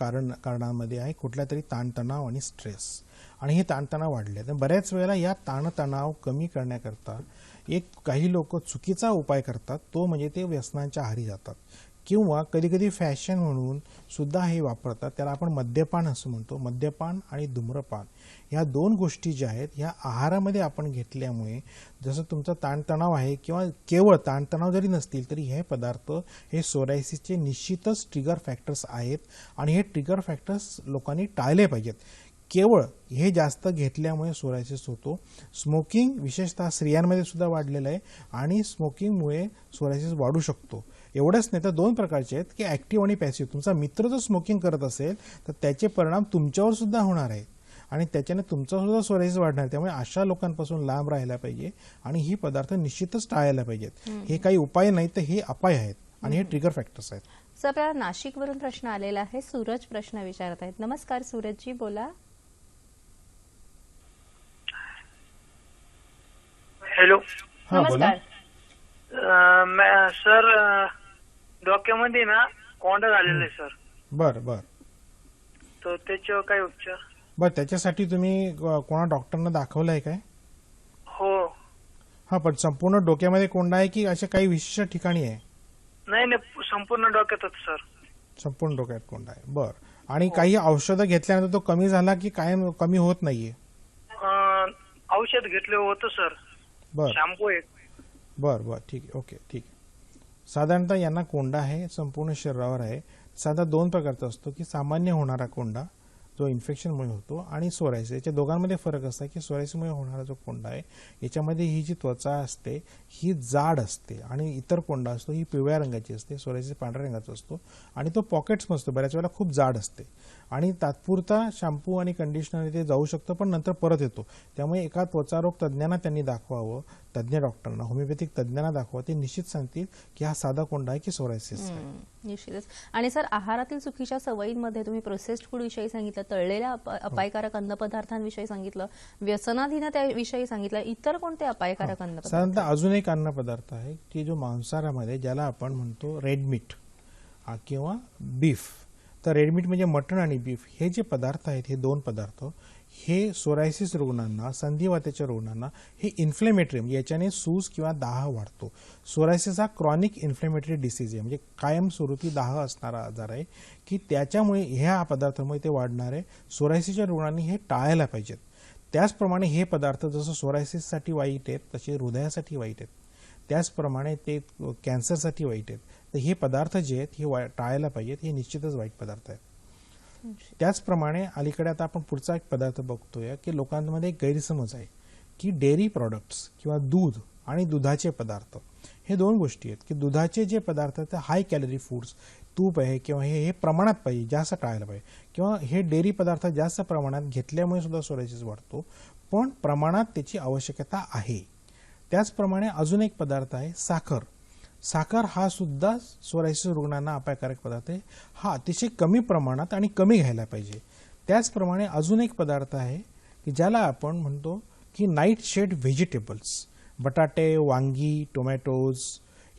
कारणांमध्ये आहे कुठला तरी ताणतणाव आणि स्ट्रेस. आणि हे ताणतणाव वाढले. तर बऱ्याच वेळेला या ताणतणाव कमी करण्याकरता काही लोक चुकीचा उपाय करतात, तो म्हणजे ते व्यसनांच्या आहारी जातात किंवा कधीकधी फॅशन म्हणून सुद्धा हे वापरतात. त्याला आपण मद्यपान असं म्हणतो. मद्यपान आणि धूम्रपान ह्या दोन गोष्टी ज्या आहेत ह्या आहारामध्ये आपण घेतल्यामुळे जसं तुमचा ताणतणाव आहे किंवा केवळ ताणतणाव जरी नसतील तरी हे पदार्थ हे सोरायसिसचे निश्चितच ट्रिगर फॅक्टर्स आहेत आणि हे ट्रिगर फॅक्टर्स लोकांनी टाळले पाहिजेत. केवळ हे जास्त घेतल्यामुळे सोरायसिस होतो. स्मोकिंग विशेषतः स्त्रियांमध्ये सुद्धा वाढलेलं आहे आणि स्मोकिंगमुळे सोरायसिस वाढू शकतो. एवढंच नाही तर दोन प्रकारचे आहेत की ऍक्टिव्ह आणि पॅसिव्ह. तुमचा मित्र जर स्मोकिंग करत असेल तर त्याचे परिणाम तुमच्यावर सुद्धा होणार आहेत आणि त्याच्याने तुमचा सुद्धा सोरायसिस वाढणार. त्यामुळे अशा लोकांपासून लांब राहायला पाहिजे आणि ही पदार्थ निश्चितच टाळायला पाहिजेत. हे काही उपाय नाही तर हे अपाय आहेत आणि हे ट्रिगर फॅक्टर्स आहेत. सर, आपल्याला नाशिकवरून प्रश्न आलेला आहे. सूरज प्रश्न विचारत आहेत. नमस्कार सूरजजी, बोला. हॅलो. हा, बोला. नमस्कार. सर, डोक्यामध्ये ना कोंडा झालेला आहे सर. बर बर तर त्याच्यावर काय उपचार? बर त्याच्यासाठी तुम्ही कोणा डॉक्टरना दाखवलं आहे काय? हो. हा, पण संपूर्ण डोक्यामध्ये कोंडा आहे की अशा काही विशिष्ट ठिकाणी आहे? नाही नाही, संपूर्ण डोक्यातच सर. संपूर्ण डोक्यात कोंडा आहे. बर. आणि काही औषधं घेतल्यानंतर तो कमी झाला की कायम कमी होत नाहीये? औषध घेतले होतं सर. बर शॅम्पू एक. बर बर ठीक आहे. ओके, ठीक आहे. साधारणतः यांना कोंडा आहे, संपूर्ण शरीरावर आहे. साधा दोन प्रकारचा असतो की सामान्य होणारा कोंडा जो इन्फेक्शनमुळे होतो आणि सोरायसिस. याच्या दोघांमध्ये फरक असा की सोरायसिसमुळे होणारा जो कोंडा आहे याच्यामध्ये ही जी त्वचा असते ही जाड असते आणि इतर कोंडा असतो ही पिवळ्या रंगाची असते. सोरायसिस पांढऱ्या रंगाचा असतो आणि तो पॉकेट्स असतो, बऱ्याच वेळेला खूप जाड असते आणि तात्पुरता शॅम्पू आणि कंडिशनर ते जाऊ शकतं पण नंतर परत येतो. त्यामुळे एका त्वचारोग तज्ज्ञांना त्यांनी दाखवावं, तज्ज्ञ डॉक्टरांना, होमिओपॅथिक तज्ज्ञांना दाखवा. ते निश्चित सांगतील की हा साधा कोंडा आहे की सोरायसिस आहे. निश्चितच. आणि सर, आहारातील चुकीच्या सवयींमध्ये तुम्ही प्रोसेस्ड फूड विषयी सांगितलं, तळलेल्या अपायकारक अन्नपदार्थांविषयी सांगितलं, व्यसनाधीनतेविषयी सांगितलं, इतर कोणते अपायकारक अन्नपदार्थ? साधारणतः अजून एक अन्नपदार्थ आहे की जो मांसाहारामध्ये ज्याला आपण म्हणतो रेड मीट किंवा बीफ. तर रेड मीट म्हणजे मटण आणि बीफ हे जे पदार्थ आहेत हे दोन पदार्थ हे सोरायसिस रुग्णांना, संधिवाताच्या रुग्णांना हे इन्फ्लेमेटरी म्हणजे याच्याने सूज किंवा दाह वाढतो. सोरायसिस हा क्रॉनिक इन्फ्लेमेटरी डिसीज आहे म्हणजे कायमस्वरूपी दाह असणारा आजार आहे की त्याच्यामुळे ह्या पदार्थामुळे ते वाढणार आहे. सोरायसिसच्या रुग्णांनी हे टाळायला पाहिजेत. त्याचप्रमाणे हे पदार्थ जसं सोरायसिससाठी वाईट आहेत तसे हृदयासाठी वाईट आहेत, त्याचप्रमाणे ते कॅन्सरसाठी वाईट आहेत. तर हे पदार्थ जे आहेत हे टाळायला पाहिजेत. हे निश्चितच वाईट पदार्थ आहेत. त्याचप्रमाणे अलीकडे आता आपण पुढचा एक पदार्थ बघतोय की लोकांमध्ये एक गैरसमज आहे की डेअरी प्रॉडक्ट्स किंवा दूध आणि दुधाचे पदार्थ हे दोन गोष्टी आहेत की दुधाचे जे पदार्थ आहेत ते हाय कॅलरी फूड्स, तूप आहे किंवा हे प्रमाणात पाहिजे, जास्त टाळायला पाहिजे. किंवा हे डेअरी पदार्थ जास्त प्रमाणात घेतल्यामुळे सुद्धा सोरायसिस वाढतो, पण प्रमाणात त्याची आवश्यकता आहे. त्याचप्रमाणे अजून एक पदार्थ आहे साखर. साखर हा सुद्धा सोरायसिस रुग्णांना अपायकारक पदार्थ आहे. हा अतिशय कमी प्रमाणात आणि कमी घ्यायला पाहिजे. त्याचप्रमाणे अजून एक पदार्थ आहे की ज्याला आपण म्हणतो की नाईट शेड व्हेजिटेबल्स. बटाटे, वांगी, टोमॅटोज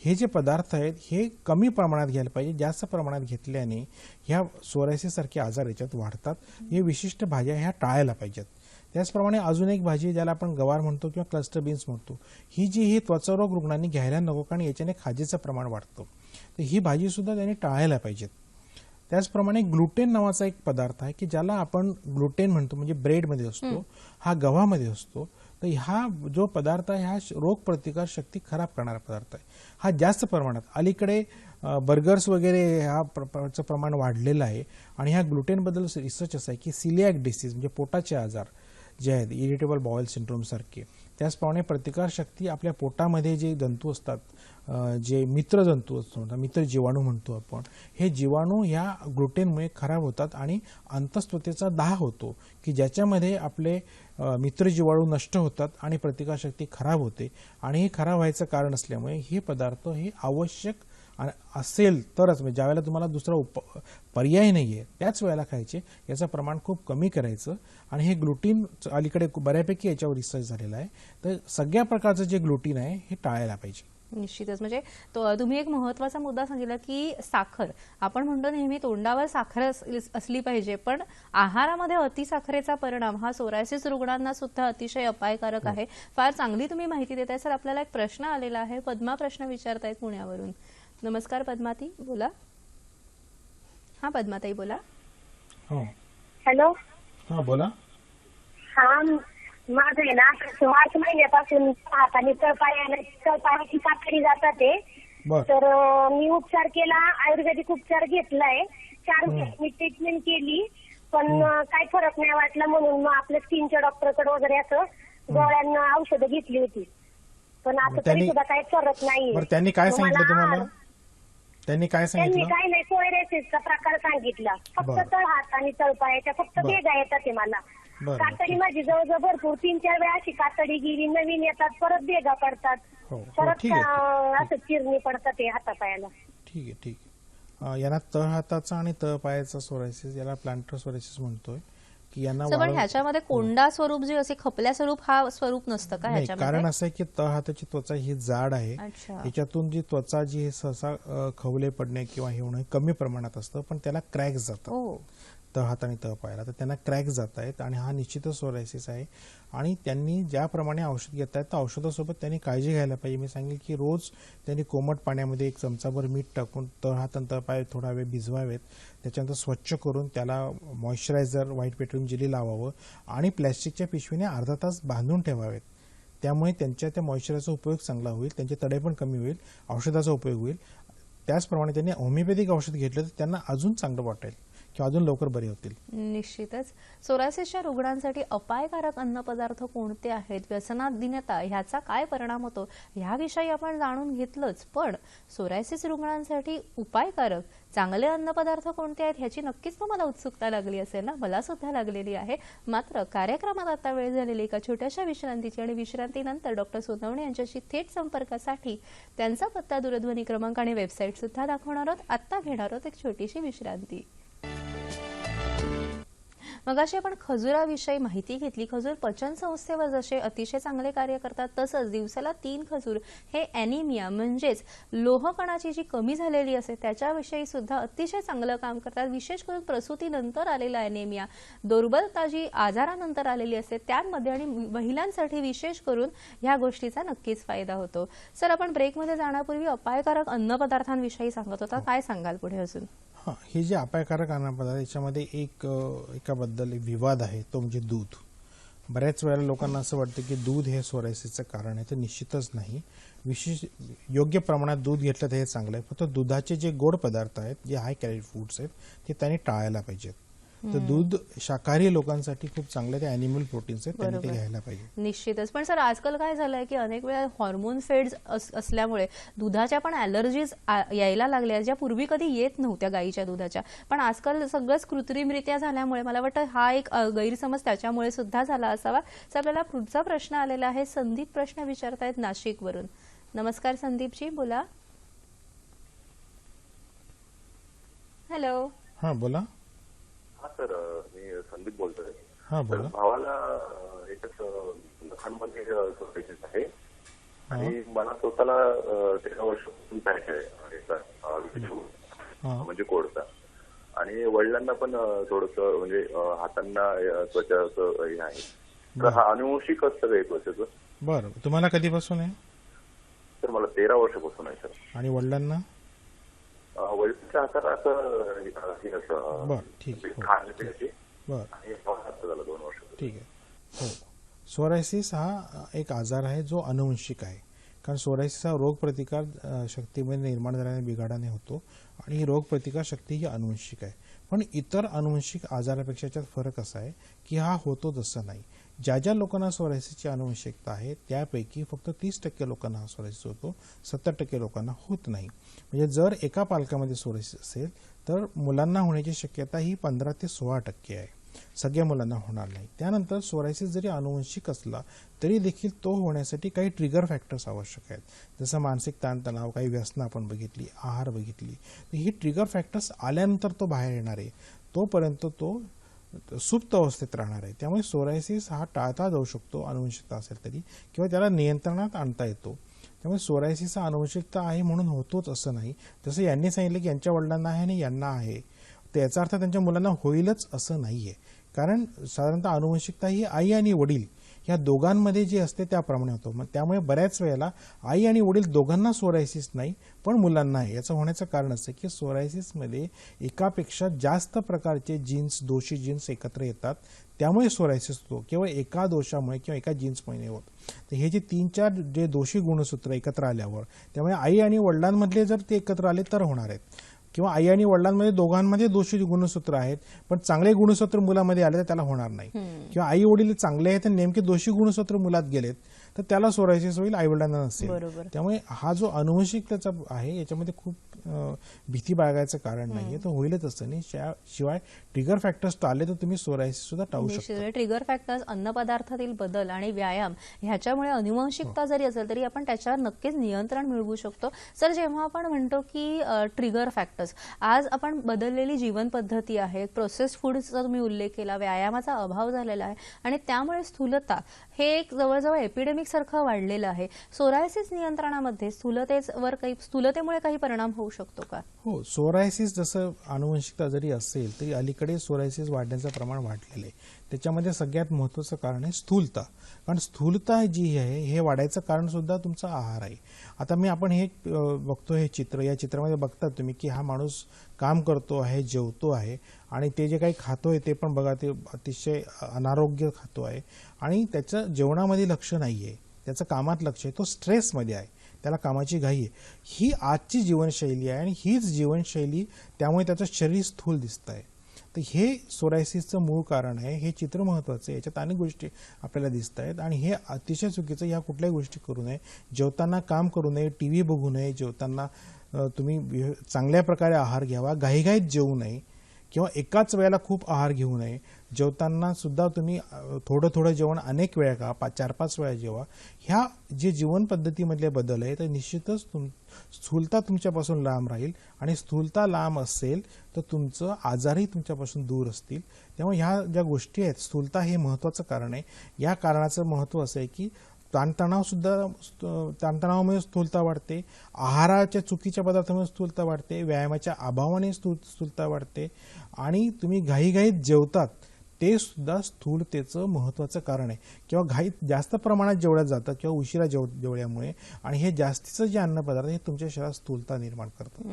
हे जे पदार्थ आहेत हे कमी प्रमाणात घ्यायला पाहिजे. जास्त प्रमाणात घेतल्याने ह्या सोरायसिस सारखे आजार याच्यात वाढतात. हे विशिष्ट भाज्या ह्या टाळायला पाहिजेत. त्याचप्रमाणे अजून एक भाजी ज्याला आपण गवार म्हणतो किंवा क्लस्टर बीन्स म्हणतो ही त्वचारोग रुग्णांनी घ्यायला नको कारण याच्याने खाजेचं प्रमाण वाढतं. तर ही भाजी सुद्धा त्यांनी टाळायला पाहिजेत. त्याचप्रमाणे ग्लुटेन नावाचा एक पदार्थ आहे की ज्याला आपण ग्लुटेन म्हणतो म्हणजे ब्रेडमध्ये असतो, हा गव्हामध्ये असतो. तर हा जो पदार्थ आहे हा रोगप्रतिकार शक्ती खराब करणारा पदार्थ आहे. हा जास्त प्रमाणात अलीकडे बर्गर्स वगैरे ह्याचं प्रमाण वाढलेलं आहे आणि ह्या ग्लुटेनबद्दल रिसर्च असा आहे की सिलियाक डिसीज म्हणजे पोटाचे आजार जे आहेत इरिटेबल बाउल सिंड्रोम सारखे. त्याचप्रमाणे प्रतिकारशक्ती आपल्या पोटामध्ये जे जंतू असतात, जे मित्र जंतू असतात, मित्र जीवाणू म्हणतो आपण, हे जीवाणू ह्या ग्लुटेनमुळे खराब होतात आणि अंतस्त्वचेचा दाह होतो की ज्याच्यामध्ये आपले मित्र जीवाणू नष्ट होतात आणि प्रतिकारशक्ती खराब होते. आणि हे खराब व्हायचं कारण असल्यामुळे हे पदार्थ हे आवश्यक असेल तरच, म्हणजे ज्यावेळेला तुम्हाला दुसरा पर्याय नाही आहे त्याच वेळेला खायचे. याचं प्रमाण खूप कमी करायचं. आणि हे ग्लुटीन अलीकडे बऱ्यापैकी याच्यावर रिसर्च झालेला आहे, तर सगळ्या प्रकारचं जे ग्लुटीन आहे हे टाळायला पाहिजे. निश्चितच. म्हणजे तुम्ही एक महत्वाचा मुद्दा सांगितला की साखर, आपण म्हणतो नेहमी तोंडावर साखर असली पाहिजे, पण आहारामध्ये अतिसाखरेचा परिणाम हा सोरायसिस रुग्णांना सुद्धा अतिशय अपायकारक आहे. फार चांगली तुम्ही माहिती देताय. सर, आपल्याला एक प्रश्न आलेला आहे. पद्मा प्रश्न विचारतायत पुण्यावरून. नमस्कार पद्माताई, बोला. हा पद्माताई बोला. हॅलो. हा बोला. हा, माझं आहे ना मार्च महिन्यापासून हात आणि तळपायाची कातडी जातात ते. तर मी उपचार केला, आयुर्वेदिक उपचार घेतलाय, 4 महिने ट्रीटमेंट केली, पण काही फरक नाही वाटला. म्हणून मग आपल्या स्किनच्या डॉक्टरकडे वगैरे असं गोळ्यांना औषधं घेतली होती, पण आता तरी सुद्धा काही फरक नाही. त्यांनी काय सांगितलं तुम्हाला? त्यांनी काय सांगितलं? काही नाही, सोरायसिसचा प्रकार सांगितला. फक्त तळहात आणि तळपायाच्या फक्त भेगा येतात मला. कातडी माझी जवळजवळ भरपूर 3-4 वेळा अशी कातडी गेली, नवीन येतात, परत भेगा पडतात, परत असं चिरणी पडतात ते हातापायाला. ठीक आहे, ठीक आहे. यांना तळहाताचा आणि तळपायाचा सोरायसिस, याला प्लांटर सोरायसिस म्हणतोय की यांना. पण ह्याच्यामध्ये कोंडा स्वरूप जे असे खपल्या स्वरूप हा स्वरूप नसतं का ह्याच्यामध्ये? कारण असं आहे की तळहाताची त्वचा ही जाड आहे, याच्यातून जी त्वचा जी सहसा खवले पडणे किंवा हे होणं कमी प्रमाणात असतं, पण त्याला क्रॅक्स जातात तळहात आणि तळपायाला. तर त्यांना क्रॅक्स जात आहेत आणि हा निश्चितच सोरायसिस आहे. आणि त्यांनी ज्याप्रमाणे औषध घेत आहेत त्या औषधासोबत त्यांनी काळजी घ्यायला पाहिजे. मी सांगेल की रोज त्यांनी कोमट पाण्यामध्ये 1 चमचाभर मीठ टाकून तळहात आणि तळपाय थोडा वेळ भिजवावेत. त्याच्यानंतर स्वच्छ करून त्याला मॉइश्चरायझर व्हाईट पेट्रोलियम जेली लावावं आणि प्लॅस्टिकच्या पिशवीने अर्धा तास बांधून ठेवावेत. त्यामुळे त्यांच्या त्या मॉइश्चरायझरचा उपयोग चांगला होईल, त्यांचे तडे पण कमी होईल, औषधाचा उपयोग होईल. त्याचप्रमाणे त्यांनी होमिओपॅथिक औषध घेतलं तर त्यांना अजून चांगलं वाटेल किंवा अजून लवकर बरे होतील. निश्चितच. सोरायसिसच्या रुग्णांसाठी अपायकारक अन्नपदार्थ कोणते आहेत, व्यसनाधीनता ह्याचा काय परिणाम होतो ह्याविषयी आपण जाणून घेतलंच, पण सोरायसिस रुग्णांसाठी उपायकारक चांगले अन्नपदार्थ कोणते आहेत ह्याची नक्कीच तुम्हाला उत्सुकता लागली असेल ना. मला सुद्धा लागलेली आहे. मात्र कार्यक्रमात आता वेळ झालेली एका छोट्याशा विश्रांतीची, आणि विश्रांतीनंतर डॉक्टर सोनवणे यांच्याशी थेट संपर्कासाठी त्यांचा पत्ता, दूरध्वनी क्रमांक आणि वेबसाईट सुद्धा दाखवणार आहोत. आता घेणार आहोत एक छोटीशी विश्रांती. मगाशी आपण खजुराविषयी माहिती घेतली. खजूर पचन संस्थेवर जसे अतिशय चांगले कार्य करतात, तसंच दिवसाला 3 खजूर हे ॲनिमिया म्हणजेच लोहकणाची जी कमी झालेली असते त्याच्याविषयी सुद्धा अतिशय चांगलं काम करतात. विशेष करून प्रसूतीनंतर आलेला ॲनिमिया, दुर्बलता जी आजारानंतर आलेली असते त्यामध्ये, आणि महिलांसाठी विशेष करून ह्या गोष्टीचा नक्कीच फायदा होतो. सर, आपण ब्रेकमध्ये जाण्यापूर्वी अपायकारक अन्नपदार्थांविषयी सांगत होता, काय सांगाल पुढे अजून? हे जे अपायकारक अन्नपदार्थ याच्यामध्ये एकाबद्दल विवाद आहे, तो म्हणजे दूध. बऱ्याच वेळेला लोकांना असं वाटतं की दूध हे सोरायसिसचं कारण आहे, तर निश्चितच नाही. विशेष योग्य प्रमाणात दूध घेतलं तर हे चांगलं आहे. फक्त दुधाचे जे गोड पदार्थ आहेत, जे हाय कॅलरी फूड्स आहेत, ते त्यांनी टाळायला पाहिजेत. तर दूध शाकाहारी लोकांसाठी खूप चांगलं, ते अॅनिमल प्रोटीन्स आहेत, त्यांनी ते घ्यायला पाहिजे. निश्चितच. पण सर, आजकाल काय झालंय की अनेक वेळा हॉर्मोन फेड्स असल्यामुळे दुधाच्या पण ॲलर्जीज यायला लागल्या, ज्या पूर्वी कधी येत नव्हत्या गाईच्या दुधाच्या. पण आजकाल सगळंच कृत्रिमरित्या झाल्यामुळे मला वाटतं हा एक गैरसमज त्याच्यामुळे सुद्धा झाला असावा. तर आपल्याला पुढचा प्रश्न आलेला आहे. संदीप प्रश्न विचारतायत नाशिकवरून. नमस्कार संदीपजी, बोला. हॅलो. हा बोला. हा सर, मी संदीप बोलतोय. हा बोला. भावाला एकच लहानमध्ये सोरायसिस आहे आणि मला स्वतःला 13 वर्षापासून पॅच आहे म्हणजे कोडचा, आणि वडिलांना पण थोडस म्हणजे हातांना त्वचाचं हे आहे. तर हा अनुवंशिक असतं का 1 वर्षाचं? बरं, तुम्हाला कधीपासून आहे? तर मला 13 वर्षापासून आहे सर. आणि वडिलांना? वडिलांच्या हाताला असं बरं, ठीक आहे. बरं, झालं 2 वर्ष. ठीक आहे. हो, सोरायसिस हा एक आजार आहे जो अनुवंशिक आहे. कारण सोरायसिस हा रोगप्रतिकार शक्तीमध्ये निर्माण झाल्याने बिघाडाने होतो, आणि ही रोगप्रतिकार शक्ती ही अनुवंशिक आहे. पण इतर अनुवंशिक आजारापेक्षा याच्यात फरक असा आहे की हा होतो तसं नाही. ज्या ज्या लोकांना सोरायसिसची आनुवंशिकता आहे त्यापैकी फक्त 30% लोकांना हा सोरायसिस होतो, 70% लोकांना होत नाही. म्हणजे जर एका पालकामध्ये सोरायसिस असेल तर मुलांना होण्याची शक्यता ही 15 ते 16% आहे. सगळ्या मुलांना होणार नाही. त्यानंतर सोरायसिस जरी आनुवंशिक असला तरी देखील तो होण्यासाठी काही ट्रिगर फॅक्टर्स आवश्यक आहेत. जसं मानसिक ताणतणाव, काही व्यसनं आपण बघितली, आहार बघितली. तर ही ट्रिगर फॅक्टर्स आल्यानंतर तो बाहेर येणार आहे. तोपर्यंत तो सुप्त अवस्थेत राहणार आहे. त्यामुळे सोरायसिस हा टाळता जाऊ शकतो आनुवंशिकता असेल तरी, किंवा त्याला नियंत्रणात आणता येतो. त्यामुळे सोरायसिस हा आनुवंशिकता आहे म्हणून होतोच असं नाही. जसं यांनी सांगितलं की यांच्या वडिलांना आहे आणि यांना आहे, तर याचा अर्थ त्यांच्या मुलांना होईलच असं नाहीये. कारण साधारणतः आनुवंशिकता ही आई आणि वडील या दोघांमध्ये जी असते त्याप्रमाणे होतो. मग त्यामुळे बऱ्याच वेळेला आई आणि वडील दोघांना सोरायसिस नाही पण मुलांना आहे. याचं होण्याचं कारण असं की सोरायसिसमध्ये एकापेक्षा जास्त प्रकारचे जीन्स, दोषी जीन्स एकत्र येतात, त्यामुळे सोरायसिस होतो. केवळ एका दोषामुळे किंवा एका जीन्समुळे नाही होत. तर हे जे 3-4 जे दोषी गुणसूत्र एकत्र आल्यावर, त्यामुळे आई आणि वडिलांमधले जर ते एकत्र आले तर होणार आहेत, किंवा आई आणि वडिलांमध्ये दोघांमध्ये दोषी गुणसूत्र आहेत पण चांगले गुणसूत्र मुलामध्ये आले तर त्याला होणार नाही. किंवा आई वडील चांगले आहेत आणि नेमके दोषी गुणसूत्र मुलात गेलेत तर त्याला सोरायसिस होईल, आई वडिलांना नसेल. त्यामुळे हा जो आनुवंशिकतेचा आहे याच्यामध्ये खूप भीती बाळगायचं कारण नाहीये. तो होईलच असं नाही. शिवाय ट्रिगर फॅक्टर्स आले तर तुम्ही सोरायसिस सुद्धा टाळू शकता. ट्रिगर फॅक्टर्स अन्नपदार्थातील बदल आणि व्यायाम ह्याच्यामुळे आनुवंशिकता जरी असेल तरी आपण त्याच्यावर नक्कीच नियंत्रण मिळवू शकतो. सर, जेव्हा आपण म्हणतो की ट्रिगर फॅक्टर्स, आज आपण बदललेली जीवन पद्धती आहे, प्रोसेस्ड फूडचा तुम्ही उल्लेख केला, व्यायामाचा अभाव झालेला आहे आणि त्यामुळे स्थूलता हे एक जवळजवळ एपिडेमिक सारखं वाढलेलं आहे. सोरायसिस नियंत्रणामध्ये स्थूलतेमुळे काही परिणाम होऊ शकतो का? हो, सोरायसिस जसं आनुवंशिकता जरी असेल तरी अलीकडे सोरायसिस वाढण्याचं प्रमाण वाढलेलं आहे. त्याच्यामध्ये सगळ्यात महत्त्वाचं कारण आहे स्थूलता. कारण स्थूलता जी आहे हे वाढायचं कारण सुद्धा तुमचा आहार आहे. आता आपण हे बघतो, हे चित्र, या चित्रामध्ये बघतात तुम्ही की हा माणूस काम करतो आहे, जेवतो आहे आणि ते जे काही खातोय ते पण बघा, ते अतिशय अनारोग्य खातो आहे आणि त्याचं जेवणामध्ये लक्ष नाहीये, त्याचं कामात लक्ष आहे, तो स्ट्रेसमध्ये आहे, त्याला कामाची घाई आहे. ही आजची जीवनशैली आहे आणि हीच जीवनशैली, त्यामुळे त्याचं शरीर स्थूल दिसत आहे. तर हे सोरायसिसचं मूळ कारण आहे. हे चित्र महत्त्वाचं आहे. याच्यात अनेक गोष्टी आपल्याला दिसत आहेत आणि हे अतिशय चुकीचं. ह्या कुठल्याही गोष्टी करू नये. जेवताना काम करू नये, टीव्ही बघू नये, जेवताना तुम्ही चांगल्या प्रकारे आहार घ्यावा, घाईघाईत जेवू नये किंवा एकाच वेळेला खूप आहार घेऊ नये. जेवताना सुद्धा तुम्ही थोडं थोडं जेवण अनेक वेळा खा, 4-5 वेळा जेवा. ह्या जे जीवन पद्धतीमधले बदल आहे तर निश्चितच स्थूलता तुमच्यापासून लांब राहील आणि स्थूलता लांब असेल तर तुमचं आजारही तुमच्यापासून दूर असतील. त्यामुळे ह्या ज्या गोष्टी आहेत, स्थूलता हे महत्त्वाचं कारण आहे. या कारणाचं महत्त्व असं आहे की ताणतणावामुळे स्थूलता वाढते, आहाराच्या चुकीच्या पदार्थामुळे स्थूलता वाढते, व्यायामाच्या अभावाने स्थूलता वाढते आणि तुम्ही घाईघाईत जेवतात ते सुद्धा स्थूलतेचं महत्त्वाचं कारण आहे. किंवा घाईत जास्त प्रमाणात जेवढ्यात जातात किंवा उशिरा जेवल्यामुळे आणि हे जास्तीचं जे अन्नपदार्थ हे तुमच्या शरीरात स्थूलता निर्माण करतात.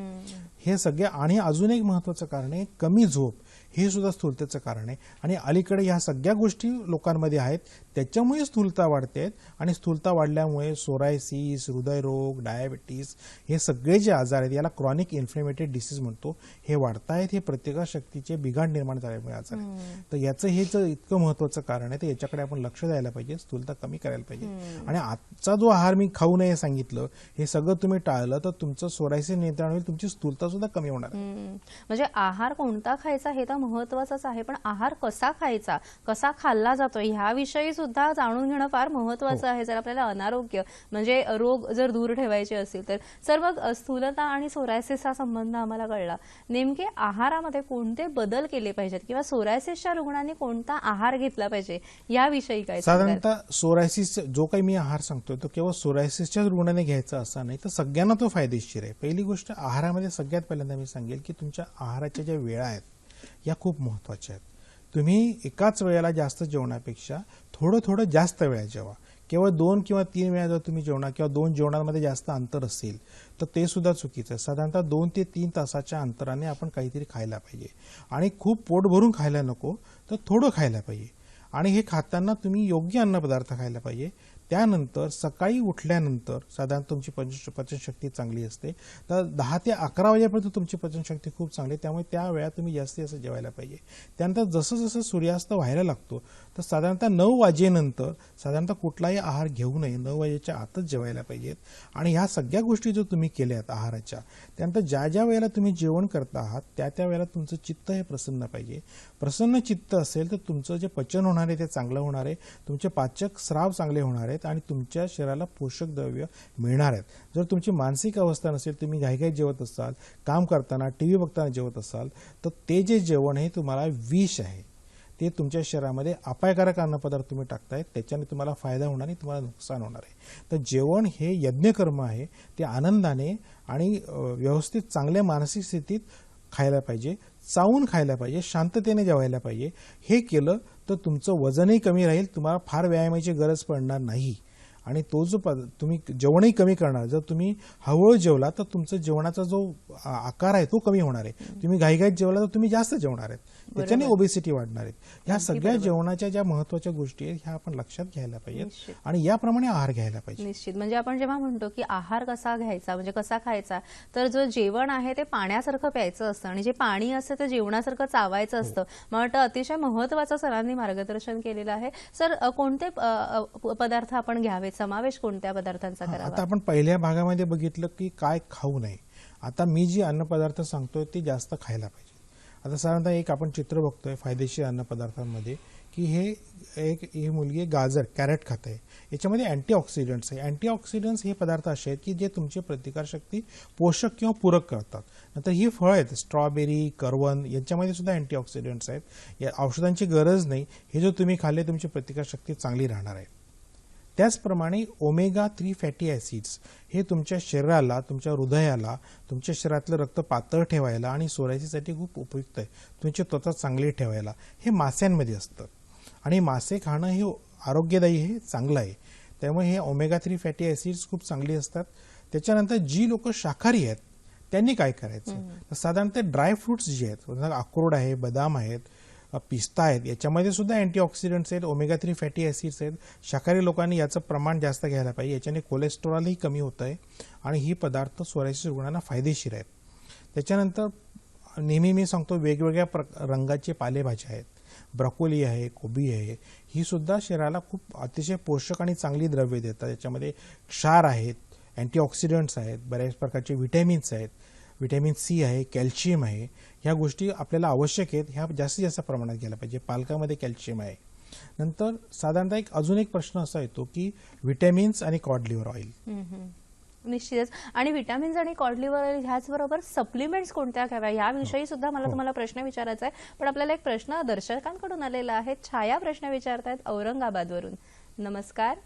हे सगळे. आणि अजून एक महत्त्वाचं कारण आहे कमी झोप, हे सुद्धा स्थूलतेचं कारण आहे. आणि अलीकडे ह्या सगळ्या गोष्टी लोकांमध्ये आहेत, त्याच्यामुळे स्थूलता वाढते आणि स्थूलता वाढल्यामुळे सोरायसिस, हृदयरोग, डायबिटीस हे सगळे जे आजार आहेत, याला क्रॉनिक इन्फ्लेमेटरी डिसीज म्हणतो, हे वाढतायत. हे प्रतिकारशक्तीचे बिघाड निर्माण झाल्यामुळे आजार आहेत. तर याचं हे इतकं महत्त्वाचं कारण आहे, तर याच्याकडे आपण लक्ष द्यायला पाहिजे, स्थूलता कमी करायला पाहिजे. आणि आजचा जो आहार मी खाऊ नये सांगितलं, हे सगळं तुम्ही टाळलं तर तुमचं सोरायसिस नियंत्रण होईल, तुमची स्थूलता सुद्धा कमी होणार. म्हणजे आहार कोणता खायचा हे तर महत्त्वाचंच आहे, पण आहार कसा खायचा, कसा खाल्ला जातो ह्याविषयी सुद्धा जाणून घेणं फार महत्त्वाचं आहे जर आपल्याला अनारोग्य म्हणजे रोग जर दूर ठेवायचे असतील तर. सर, मग स्थूलता आणि सोरायसिसचा संबंध आम्हाला कळला. नेमके आहारामध्ये कोणते बदल केले पाहिजेत किंवा सोरायसिसच्या रुग्णांनी कोणता आहार घेतला पाहिजे याविषयी काय? साधारणतः सोरायसिस जो काही मी आहार सांगतोय तो केवळ सोरायसिसच्याच रुग्णाने घ्यायचा असा नाही, तर सगळ्यांना तो फायदेशीर आहे. पहिली गोष्ट, आहारामध्ये सगळ्यात पहिल्यांदा मी सांगेल की तुमच्या आहाराच्या ज्या वेळा आहेत या खूप महत्त्वाच्या आहेत. तुम्ही एकाच वेळेला जास्त जेवणापेक्षा थोडं थोडं जास्त वेळा जेवा. केवळ 2 किंवा 3 वेळा जर तुम्ही जेवणार किंवा 2 जेवणांमध्ये जास्त अंतर असेल तर ते सुद्धा चुकीचं आहे. साधारणतः 2 ते 3 तासाच्या अंतराने आपण काहीतरी खायला पाहिजे. आणि खूप पोट भरून खायला नको, तर थोडं खायला पाहिजे. आणि हे खाताना तुम्ही योग्य अन्नपदार्थ खायला पाहिजे. त्यानंतर सकाळी उठल्यानंतर साधारण तुमची पचनशक्ती चांगली असते, तर 10 ते 11 वाजेपर्यंत तुमची पचनशक्ती खूप चांगली आहे, त्यामुळे त्या वेळात तुम्ही जास्तीत जास्त जेवायला पाहिजे. त्यानंतर जसं जसं सूर्यास्त व्हायला लागतो तर साधारणतः 9 वाजेनंतर साधारणतः कुठलाही आहार घेऊ नये, 9 वाजेच्या आतच जेवायला पाहिजेत. आणि ह्या सगळ्या गोष्टी जर तुम्ही केल्यात आहाराच्या, त्यानंतर ज्या ज्या वेळेला तुम्ही जेवण करता आहात त्या त्या वेळेला तुमचं चित्त हे प्रसन्न पाहिजे. प्रसन्न चित्त असेल तर तुमचं जे पचन होणार आहे ते चांगलं होणार आहे, तुमचे पाचक स्राव चांगले होणार आहेत आणि तुमच्या शरीराला पोषक द्रव्य मिळणार आहेत. जर तुमची मानसिक अवस्था नसेल, तुम्ही घाईघाईत जेवत असाल, काम करताना टीव्ही बघताना जेवत असाल, तर ते जे जेवण आहे तुम्हाला विष आहे, ते तुमच्या शरीरामध्ये अपायकारक अन्नपदार्थ तुम्ही टाकताय, त्याच्याने तुम्हाला फायदा होणार नाही, तुम्हाला नुकसान होणार आहे. तर जेवण हे यज्ञकर्म आहे, ते आनंदाने आणि व्यवस्थित चांगल्या मानसिक स्थितीत खायला पाहिजे, चावून खायला पाहिजे, शांततेने जेवायला पाहिजे. हे केलं तर तुमचं वजनही कमी राहील, तुम्हाला फार व्यायामाची गरज पडणार नाही आणि तो जो तुम्ही जेवणही कमी करणार. जर तुम्ही हळूहळू जेवला तर तुमचा जेवणाचा जो आकार आहे तो कमी होणार आहे. तुम्ही घाईघाईत जेवला तर तुम्ही जास्त जेवणार आहेत, त्याच्याने ओबेसिटी वाढणार आहे. ह्या सगळ्या जेवणाच्या ज्या महत्वाच्या गोष्टी आहेत ह्या आपण लक्षात घ्यायला पाहिजेत आणि याप्रमाणे आहार घ्यायला पाहिजे. निश्चित. म्हणजे आपण जेव्हा म्हणतो की आहार कसा घ्यायचा, म्हणजे कसा खायचा, तर जो जेवण आहे ते पाण्यासारखं प्यायचं असतं आणि जे पाणी असतं ते जेवणासारखं चावायचं असतं. मला वाटतं अतिशय महत्वाचं सरांनी मार्गदर्शन केलेलं आहे. सर, कोणते पदार्थ आपण घ्यावेत, समावेश कोणत्या पदार्थांचा करावा? आता आपण पहिल्या भागामध्ये बघितलं की काय खाऊ नये. आता मी जी अन्नपदार्थ सांगतोय ते जास्त खायला पाहिजे. आता साधारणतः एक आपण चित्र बघतोय फायदेशीर अन्नपदार्थांमध्ये की ही मुलगी गाजर, कॅरेट खात आहे, याच्यामध्ये अँटीऑक्सिडंट्स आहे. अँटीऑक्सिडंट्स हे पदार्थ असे आहेत की जे तुमची प्रतिकारशक्ती पोषक किंवा पूरक करतात. नंतर ही फळं आहेत, स्ट्रॉबेरी, करवंद, यांच्यामध्ये सुद्धा अँटीऑक्सिडंट्स आहेत. या औषधांची गरज नाही, हे जर तुम्ही खाल्ले तुमची प्रतिकारशक्ती चांगली राहणार आहे. त्याचप्रमाणे ओमेगा 3 फॅटी ॲसिड्स हे तुमच्या शरीराला, तुमच्या हृदयाला, तुमच्या शरीरातलं रक्त पातळ ठेवायला आणि सोरायसिससाठी खूप उपयुक्त आहे, तुमची त्वचा चांगली ठेवायला. हे मास्यांमध्ये असतं आणि मासे खाणं हे आरोग्यदायी, हे चांगलं आहे. त्यामुळे हे ओमेगा 3 फॅटी ॲसिड्स खूप चांगली असतात. त्याच्यानंतर जी लोक शाकाहारी आहेत त्यांनी काय करायचं, तर साधारणतः ड्राय फ्रुट्स जे आहेत, अक्रोड आहे, बदाम आहेत, पिस्ता आहेत, याच्यामध्ये सुद्धा अँटीऑक्सिडंट्स आहेत, ओमेगा 3 फॅटी ॲसिड्स आहेत. शाकाहारी लोकांनी याचं प्रमाण जास्त घ्यायला पाहिजे, याच्याने कोलेस्टेरॉलही कमी होतं आहे आणि ही पदार्थ सोरायसिस रुग्णांना फायदेशीर आहेत. त्याच्यानंतर नेहमी मी सांगतो वेगवेगळ्या रंगाचे पालेभाज्या आहेत, ब्रोकोली आहे, कोबी आहे, ही सुद्धा शरीराला खूप अतिशय पोषक आणि चांगली द्रव्ये देतात. याच्यामध्ये क्षार आहेत, अँटीऑक्सिडंट्स आहेत, बऱ्याच प्रकारचे व्हिटॅमिन्स आहेत, व्हिटॅमिन सी आहे, कॅल्शियम आहे. ह्या गोष्टी आपल्याला आवश्यक आहेत, ह्या जास्तीत जास्त प्रमाणात घ्यायला पाहिजे. पालकामध्ये कॅल्शियम आहे. नंतर साधारणतः अजून एक प्रश्न असा येतो की व्हिटॅमिन्स आणि कॉड लिव्हर ऑइल. निश्चितच. आणि व्हिटॅमिन्स आणि कॉड लिव्हर ऑइल ह्याचबरोबर सप्लिमेंट्स कोणत्या घ्याव्या याविषयी सुद्धा मला तुम्हाला प्रश्न विचारायचा आहे. पण आपल्याला एक प्रश्न दर्शकांकडून आलेला आहे. छाया प्रश्न विचारतायत औरंगाबादवरून. नमस्कार.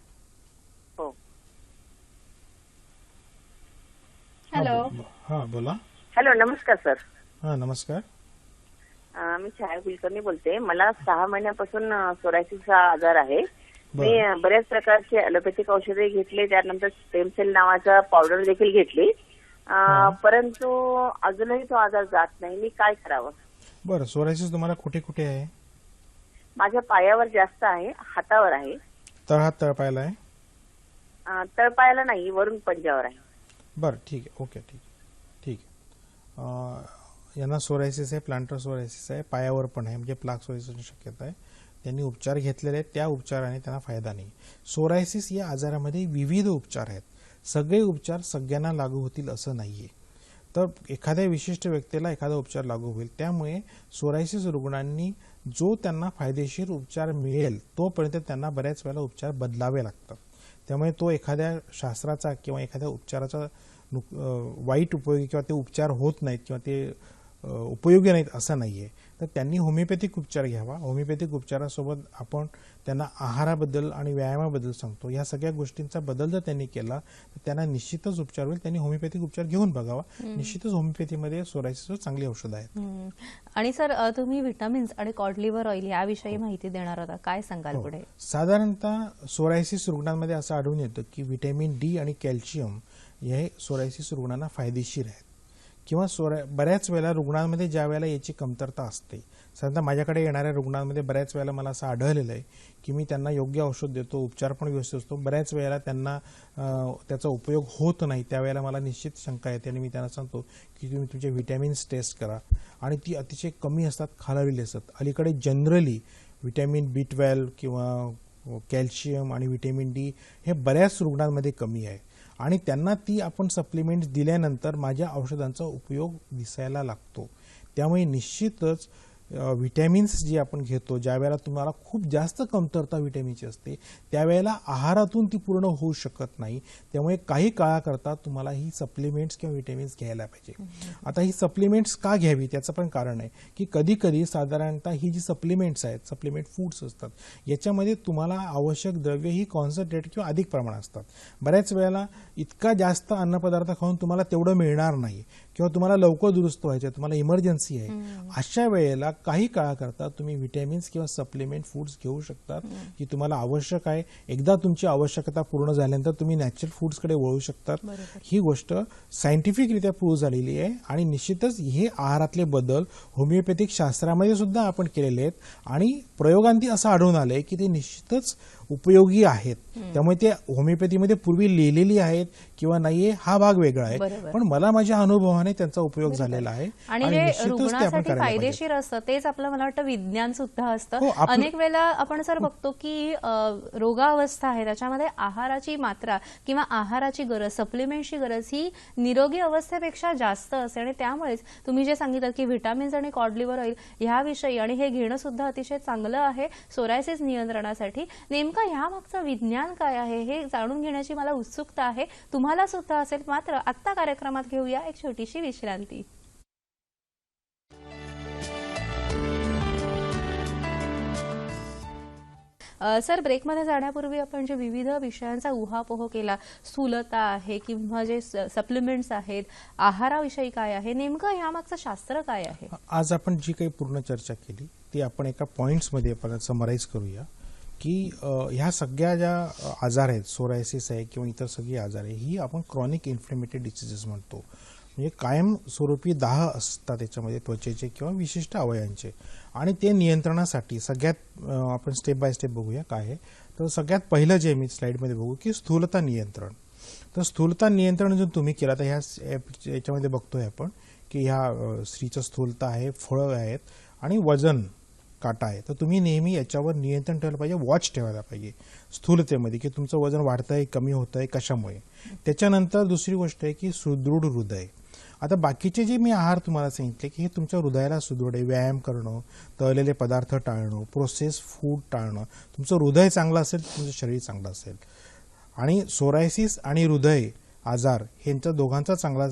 हॅलो. हा बोला. हॅलो, नमस्कार सर. हा नमस्कार. मी छाया कुलकर्णी बोलते. मला 6 महिन्यापासून सोरायसिसचा आजार आहे. मी बऱ्याच प्रकारचे ॲलोपॅथिक औषधे घेतले, त्यानंतर स्टेम सेल नावाचा पावडर देखील घेतली, परंतु अजूनही तो आजार जात नाही. मी काय करावं? बरं, सोरायसिस तुम्हाला कुठे कुठे आहे? माझ्या पायावर जास्त आहे, हातावर आहे. तळहात तळपायाला आहे? तळपायाला नाही, वरून पंजावर आहे. बरं, ठीक आहे, ओके, ठीक आहे. यांना सोरायसिस आहे, प्लांटर सोरायसिस आहे, पायावर पण आहे, म्हणजे प्लाक सोरायसिसची शक्यता आहे. त्यांनी उपचार घेतलेले आहेत, त्या उपचाराने त्यांना फायदा नाही. सोरायसिस या आजारामध्ये विविध उपचार आहेत. सगळे उपचार सगळ्यांना लागू होतील असं नाहीये. तर एखाद्या विशिष्ट व्यक्तीला एखादा उपचार लागू होईल. त्यामुळे सोरायसिस रुग्णांनी जो त्यांना फायदेशीर उपचार मिळेल तोपर्यंत त्यांना बऱ्याच वेळेला उपचार बदलावे लागतात. त्यामुळे तो एखाद्या शास्त्राचा किंवा एखाद्या उपचाराचा वाईट उपयोगी किंवा ते उपचार होत नाहीत किंवा ते उपयोगी नाहीत असं नाहीये. तर त्यांनी होमिओपॅथिक उपचार घ्यावा. होमिओपॅथिक उपचारासोबत आपण त्यांना आहाराबद्दल आणि व्यायामाबद्दल सांगतो. या सगळ्या गोष्टींचा बदल जर त्यांनी केला तर त्यांना निश्चितच उपचार होईल. त्यांनी होमिओपॅथिक उपचार घेऊन बघावा. निश्चितच होमिओपॅथीमध्ये सोरायसिसवर चांगली औषधं आहेत. आणि सर, तुम्ही व्हिटॅमिन्स आणि कॉड लिव्हर ऑइल याविषयी माहिती देणार होता, काय सांगाल पुढे? साधारणतः सोरायसिस रुग्णांमध्ये असं आढळून येतं की व्हिटॅमिन डी आणि कॅल्शियम हे सोरायसिस रुग्णांना फायदेशीर आहेत. किंवा बऱ्याच वेळेला रुग्णांमध्ये ज्या वेळेला याची कमतरता असते साधारणतः माझ्याकडे येणाऱ्या रुग्णांमध्ये बऱ्याच वेळेला मला असं आढळलेलं आहे की मी त्यांना योग्य औषध देतो, उपचार पण व्यवस्थित असतो, बऱ्याच वेळेला त्यांना त्याचा उपयोग होत नाही. त्यावेळेला मला निश्चित शंका येते आणि मी त्यांना सांगतो की तुम्ही तुमचे व्हिटॅमिन्स टेस्ट करा आणि ती अतिशय कमी असतात, खालावलेली असतात. अलीकडे जनरली व्हिटॅमिन B12 किंवा कॅल्शियम आणि व्हिटॅमिन D हे बऱ्याच रुग्णांमध्ये कमी आहे आणि त्यांना ती आपण सप्लिमेंट्स दिल्यानंतर माझ्या औषधांचा उपयोग दिसायला लागतो. त्यामुळे निश्चितच व्हिटॅमिन्स जी आपण घेतो, ज्या वेळेला तुम्हाला खूप जास्त कमतरता व्हिटॅमिनची असते त्यावेळेला आहारातून ती पूर्ण होऊ शकत नाही. त्यामुळे काही काळाकरता तुम्हाला ही सप्लिमेंट्स किंवा व्हिटॅमिन्स घ्यायला पाहिजे. आता ही सप्लिमेंट्स का घ्यावी त्याचं पण कारण आहे की कधी कधी साधारणतः ही जी सप्लिमेंट्स आहेत, सप्लिमेंट फूड्स असतात, याच्यामध्ये तुम्हाला आवश्यक द्रव्य ही कॉन्सन्ट्रेट किंवा अधिक प्रमाणात असतात. बऱ्याच वेळेला इतका जास्त अन्नपदार्थ खाऊन तुम्हाला तेवढं मिळणार नाही किंवा तुम्हाला लवकर दुरुस्त व्हायचं आहे, तुम्हाला इमर्जन्सी आहे, अशा वेळेला काही काळाकरता तुम्ही व्हिटॅमिन्स किंवा सप्लिमेंट फूड्स घेऊ शकतात की तुम्हाला आवश्यक आहे. एकदा तुमची आवश्यकता पूर्ण झाल्यानंतर तुम्ही नॅचरल फूड्सकडे वळू शकतात. ही गोष्ट सायंटिफिकरित्या प्रूव्ह झालेली आहे आणि निश्चितच हे आहारातले बदल होमिओपॅथिक शास्त्रामध्ये सुद्धा आपण केलेले आहेत आणि प्रयोगांती असं आढळून आलंय की ते निश्चितच उपयोगी आहेत. त्यामुळे ते होमिओपॅथीमध्ये पूर्वी लिहिलेली आहेत किंवा नाहीये हा भाग वेगळा आहे, पण मला माझ्या अनुभवाने त्यांचा उपयोग झालेला आहे आणि जे रुग्णासाठी फायदेशीर असतं तेच आपलं मला वाटतं विज्ञान सुद्धा असतं. अनेक वेळेला आपण सर बघतो की रोगावस्था आहे त्याच्यामध्ये आहाराची मात्रा किंवा आहाराची गरज, सप्लिमेंटची गरज ही निरोगी अवस्थेपेक्षा जास्त असते आणि त्यामुळेच तुम्ही जे सांगितलं की व्हिटॅमिन्स आणि कॉड लिव्हर ऑइल ह्याविषयी आणि हे घेणं सुद्धा अतिशय चांगलं आहे सोरायसिस नियंत्रणासाठी. नेमकं ह्यामागचं विज्ञान काय आहे हे जाणून घेण्याची मला उत्सुकता आहे, तुम्हाला सुद्धा असेल. मात्र आत्ता कार्यक्रमात घेऊया एक छोटीशी विश्रांती. सर, ब्रेकमध्ये जाण्यापूर्वी आपण जे विविध विषयांचा उहापोह केला, स्थूलता आहे किंवा जे सप्लिमेंट्स आहेत, आहाराविषयी काय आहे, नेमकं यामागचं शास्त्र काय आहे? आज आपण जी काही पूर्ण चर्चा केली ती आपण एका पॉइंट्समध्ये आपण समराईज करूया की ह्या सगळ्या ज्या आजार आहेत, सोरायसिस आहे किंवा इतर सगळे आजार आहे, ही आपण क्रॉनिक इन्फ्लेमेटरी डिसीजेस म्हणतो. म्हणजे कायम स्वरूपी दाह असतात त्याच्यामध्ये त्वचेचे किंवा विशिष्ट अवयवांचे आणि ते नियंत्रणासाठी सगळ्यात आपण स्टेप बाय स्टेप बघूया काय आहे. तर सगळ्यात पहिलं जे मी स्लाइडमध्ये बघू की स्थूलता नियंत्रण. तर स्थूलता नियंत्रण जर तुम्ही केला तर ह्या याच्यामध्ये बघतोय आपण की ह्या स्त्रीचं स्थूलता आहे, फळं आहेत आणि वजन काटा आहे. तर तुम्ही नेहमी याच्यावर नियंत्रण ठेवायला पाहिजे, वॉच ठेवायला पाहिजे स्थूलतेमध्ये की तुमचं वजन वाढतंय, कमी होतंय, कशामुळे. त्याच्यानंतर दुसरी गोष्ट आहे की सुदृढ हृदय. आता बाकीचे जे मी आहार तुम्हाला सांगितले की हे तुमच्या हृदयाला सुदृढ आहे. व्यायाम करणं, तळलेले पदार्थ टाळणं, प्रोसेस फूड टाळणं. तुमचं हृदय चांगलं असेल तुमचं शरीर चांगलं असेल. आणि सोरायसिस आणि हृदय आजार यांचा दोघांचा चांगला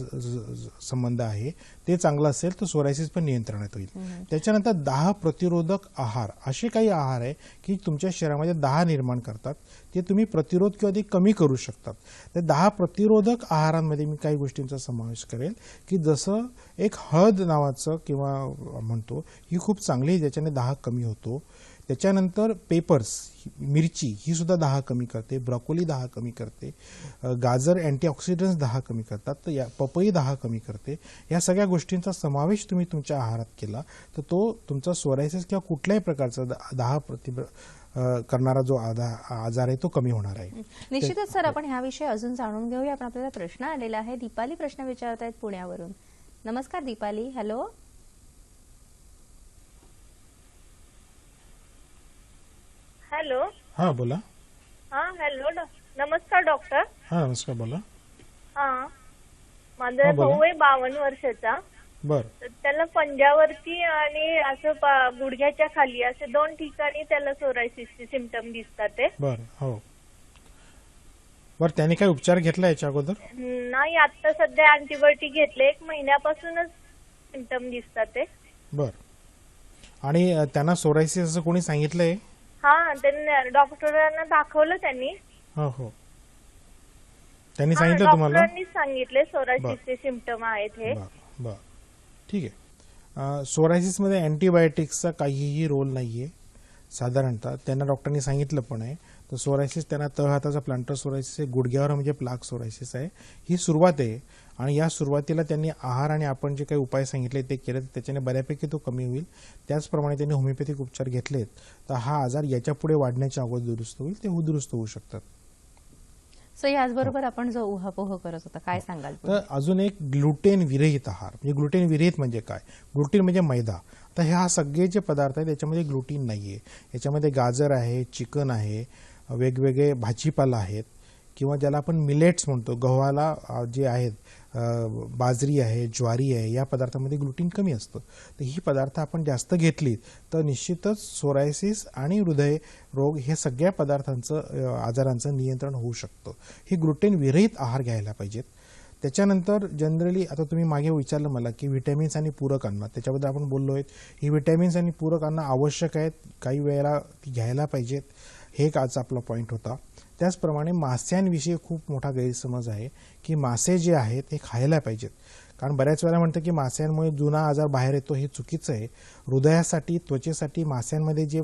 संबंध आहे. ते चांगलं असेल तर सोरायसिस पण नियंत्रणात होईल. त्याच्यानंतर दाह प्रतिरोधक आहार, असे काही आहार आहे की तुमच्या शरीरामध्ये दाह निर्माण करतात, ते तुम्ही प्रतिरोध किंवा ते कमी करू शकतात. तर दाह प्रतिरोधक आहारांमध्ये मी काही गोष्टींचा समावेश करेल की जसं एक हळद नावाचं किंवा म्हणतो ही खूप चांगली, ज्याच्याने दाह कमी होतो. त्याच्यानंतर पेपर्स, मिरची ही सुद्धा दाह कमी करते, ब्रॉकोली दाह कमी करते, गाजर अँटीऑक्सिडंट्स दाह कमी करतात, तर या पपई दाह कमी करते. या सगळ्या गोष्टींचा समावेश तुम्ही तुमच्या आहारात केला तर तो तुमचा सोरायसिस किंवा कुठल्याही प्रकारचा दाह करणारा जो आजार आहे तो कमी होणार आहे. निश्चितच सर, आपण ह्याविषयी अजून जाणून घेऊया. पण आपल्याला प्रश्न आलेला आहे. दीपाली प्रश्न विचारत आहेत पुण्यावरून. नमस्कार दीपाली. हॅलो. हॅलो. हा बोला. हा हॅलो. नमस्कार डॉक्टर. हा नमस्कार, बोला. हा, माझा भाऊ आहे 52 वर्षाचा. बर. त्याला पंजावरती आणि असं गुडघ्याच्या खाली असे 2 ठिकाणी त्याला सोरायसिसचे सिम्पटम दिसतात ते. बर. हो. बर, त्याने काय उपचार घेतला याच्या अगोदर? नाही, आता सध्या अँटीबायोटिक घेतले. 1 महिन्यापासूनच सिम्पटम दिसतात ते. बर. आणि त्यांना सोरायसिस असं कोणी सांगितलंय? हा, त्यांनी डॉक्टरांना दाखवलं त्यांनी. हो हो. त्यांनी सांगितलं तुम्हाला? डॉक्टरांनी सांगितले सोरायसिसचे सिम्पटम आहेत हे. बर, ठीक आहे. सोरायसिसमध्ये अँटीबायोटिक्सचा काहीही रोल नाहीये. साधारणतः त्यांना डॉक्टरांनी सांगितलं पण आहे. तर सोरायसिस त्यांना तळहाताचा प्लांटर सोरायसिस आहे, गुडघ्यावर म्हणजे प्लाक सोरायसिस आहे. ही सुरुवात आहे आणि या सुरुवातीला त्यांनी आहार आणि आपण जे काही उपाय सांगितले ते केले, त्याच्याने बऱ्यापैकी तो कमी होईल. त्याचप्रमाणे त्यांनी होमिओपॅथिक उपचार घेतलेत तर हा आजार याच्या पुढे वाढण्याच्या अगोदर दुरुस्त होईल, ते दुरुस्त होऊ शकतात. सो याचबरोबर आपण जो उहापोह करत होता, काय सांगाल? तर अजून एक ग्लुटेन विरहित आहार. म्हणजे ग्लुटेन विरहित म्हणजे काय? ग्लुटेन म्हणजे मैदा. तर ह्या सगळे जे पदार्थ आहेत त्याच्यामध्ये ग्लुटीन नाहीये. याच्यामध्ये गाजर आहे, चिकन आहे, वेगवेगळे भाजीपाला आहेत किंवा ज्याला आपण मिलेट्स म्हणतो, गव्हाला जे आहेत, बाजरी आहे, ज्वारी आहे, या पदार्थामध्ये ग्लुटीन कमी असतं. तर ही पदार्थ आपण जास्त घेतली तर निश्चितच सोरायसिस आणि हृदय रोग हे सगळ्या पदार्थांचं आजारांचं नियंत्रण होऊ शकतं. ही ग्लुटेन विरहित आहार घ्यायला पाहिजेत. त्याच्यानंतर जनरली आता तुम्ही मागे विचारलं मला की व्हिटॅमिन्स आणि पूरक अन्न, त्याच्याबद्दल आपण बोललो आहेत. ही व्हिटॅमिन्स आणि पूरक अन्न आवश्यक आहेत, काही वेळेला ती घ्यायला पाहिजेत. हे एक आज आपला पॉईंट होता. त्याचप्रमाणे मास्यांविषयी खूप मोठा गैरसमज आहे की मासे जे आहेत ते खायला पाहिजेत. कारण बऱ्याच वेळेला म्हणतं की मास्यांमुळे जुना आजार बाहेर येतो, हे चुकीचं आहे. हृदयासाठी, त्वचेसाठी मास्यांमध्ये जे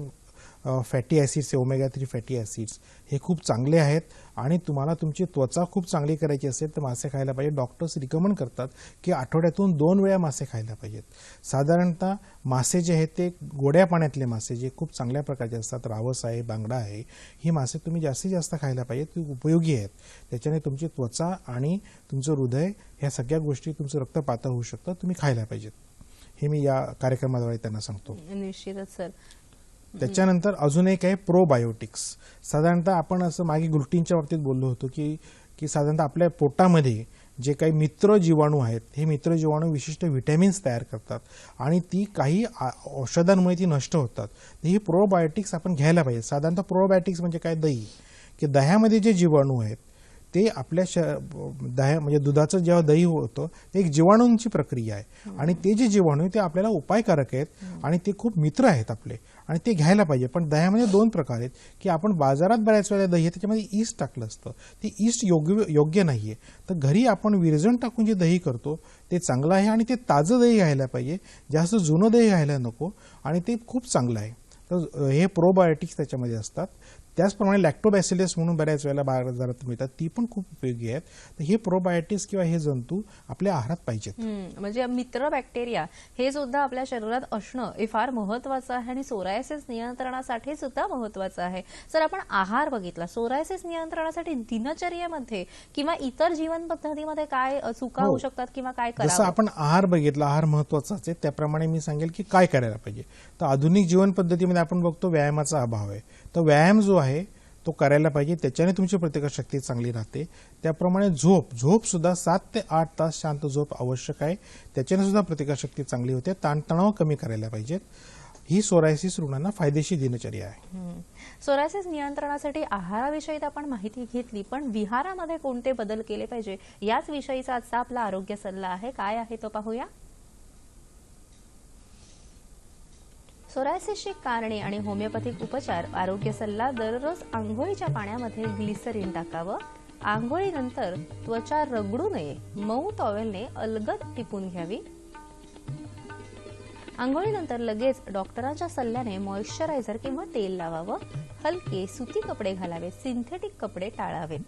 फॅटी ॲसिड्स आहे, ओमेगा 3 फॅटी ॲसिड्स, हे खूप चांगले आहेत. आणि तुम्हाला तुमची त्वचा खूप चांगली करायची असेल तर मासे खायला पाहिजे. डॉक्टर्स रिकमेंड करतात की आठवड्यातून 2 वेळा मासे खायला पाहिजेत. साधारणतः मासे जे आहेत ते गोड्या पाण्यातले मासे जे खूप चांगल्या प्रकारचे असतात, रावस आहे, बांगडा आहे, ही मासे तुम्ही जास्तीत जास्त खायला पाहिजेत. ती उपयोगी आहेत. त्याच्याने तुमची त्वचा आणि तुमचं हृदय ह्या सगळ्या गोष्टी, तुमचं रक्त पातळ होऊ शकतं, तुम्ही खायला पाहिजेत. हे मी या कार्यक्रमाद्वारे त्यांना सांगतो. निश्चितच सर. त्याच्यानंतर अजून एक आहे प्रोबायोटिक्स. साधारणतः आपण असं मागे ग्लुटीनच्या बाबतीत बोललो होतो की साधारणतः आपल्या पोटामध्ये जे काही मित्र जीवाणू आहेत, हे मित्र जीवाणू विशिष्ट व्हिटॅमिन्स तयार करतात आणि ती काही औषधांमुळे ती नष्ट होतात. तर ही प्रोबायोटिक्स आपण घ्यायला पाहिजे. साधारणतः प्रोबायोटिक्स म्हणजे काय? दही. की दह्यामध्ये जे जीवाणू आहेत ते आपल्या दह्या म्हणजे दुधाचं जेव्हा दही होतं ते एक जीवाणूंची प्रक्रिया आहे आणि ते जे जीवाणू आहे ते आपल्याला उपायकारक आहेत आणि ते खूप मित्र आहेत आपले आणि ते घ्यायला पाहिजे. पण दह्यामध्ये 2 प्रकार आहेत की आपण बाजारात बऱ्याच वेळेला दही आहे त्याच्यामध्ये ईस्ट टाकलं असतं, ते ईस्ट योग्य नाहीये. तर घरी आपण विरजण टाकून जे दही करतो ते चांगलं आहे आणि ते ताजं दही घ्यायला पाहिजे, जास्त जुनं दही घ्यायला नको आणि ते खूप चांगलं आहे. तर हे प्रोबायोटिक्स त्याच्यामध्ये असतात. त्याचप्रमाणे लॅक्टोबॅसिलस म्हणून बऱ्याच वेळेला बाजारात मिळतात, ती पण खूप उपयोगी आहेत. तर हे प्रोबायोटिक्स किंवा हे जंतू आपल्या आहारात पाहिजेत. म्हणजे मित्र बॅक्टेरिया हे सुद्धा आपल्या शरीरात असणं हे फार महत्वाचं आहे आणि सोरायसिस नियंत्रणासाठी सुद्धा महत्वाचं आहे. सर, आपण आहार बघितला, सोरायसिस नियंत्रणासाठी दिनचर्येमध्ये किंवा इतर जीवन पद्धतीमध्ये काय चुका होऊ शकतात किंवा काय करावं? जसं आपण आहार बघितला, आहार महत्वाचाच आहे, त्याप्रमाणे मी सांगेल की काय करायला पाहिजे. तर आधुनिक जीवन पद्धतीमध्ये आपण बघतो व्यायामाचा अभाव आहे. तर व्यायाम जो आहे तो करायला पाहिजे, त्याच्याने तुमची प्रतिकारशक्ती चांगली राहते. त्याप्रमाणे झोप सुद्धा 7 ते 8 तास शांत झोप आवश्यक आहे, त्याच्याने सुद्धा प्रतिकारशक्ती चांगली होते. ताणतणाव कमी करायला पाहिजेत. ही सोरायसिस रुग्णांना फायदेशीर दिनचर्या आहे. सोरायसिस नियंत्रणासाठी आहाराविषयी आपण माहिती घेतली, पण विहारामध्ये कोणते बदल केले पाहिजे याच विषयीचा आजचा आपला आरोग्य सल्ला आहे. काय आहे तो पाहूया. सोरायसिसची कारणे आणि होमिओपॅथिक उपचार. आरोग्य सल्ला. दररोज आंघोळीच्या पाण्यामध्ये ग्लिसरीन टाकावं. आंघोळीनंतर त्वचा रगडू नये, मऊ टॉवेलने अलगद टिपून घ्यावी. आंघोळीनंतर लगेच डॉक्टरांच्या सल्ल्याने मॉइश्चरायझर किंवा तेल लावावं. हलके सुती कपडे घालावे, सिंथेटिक कपडे टाळावेत.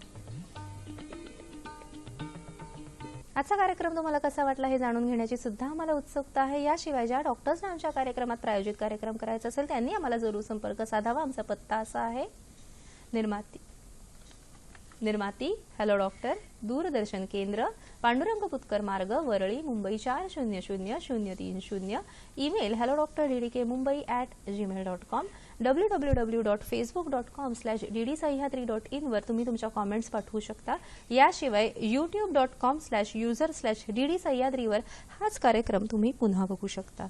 आजचा कार्यक्रम तुम्हाला कसा वाटला हे जाणून घेण्याची सुद्धा आम्हाला उत्सुकता आहे. याशिवाय ज्या डॉक्टर्सने आमच्या कार्यक्रमात प्रायोजित कार्यक्रम करायचा असेल त्यांनी आम्हाला जरूर संपर्क साधावा. आमचा पत्ता असा आहे. निर्माती हॅलो डॉक्टर, दूरदर्शन केंद्र, पांडुरंग पुतकर मार्ग, Worli, Mumbai 400030. Email hello.ddkmumbai@gmail.com. www.facebook.com/ddsahyadri.in वर तुम्ही तुमच्या कॉमेंट्स पाठवू शकता. याशिवाय youtube.com/user/ddsahyadri वर हाच कार्यक्रम तुम्ही पुन्हा बघू शकता.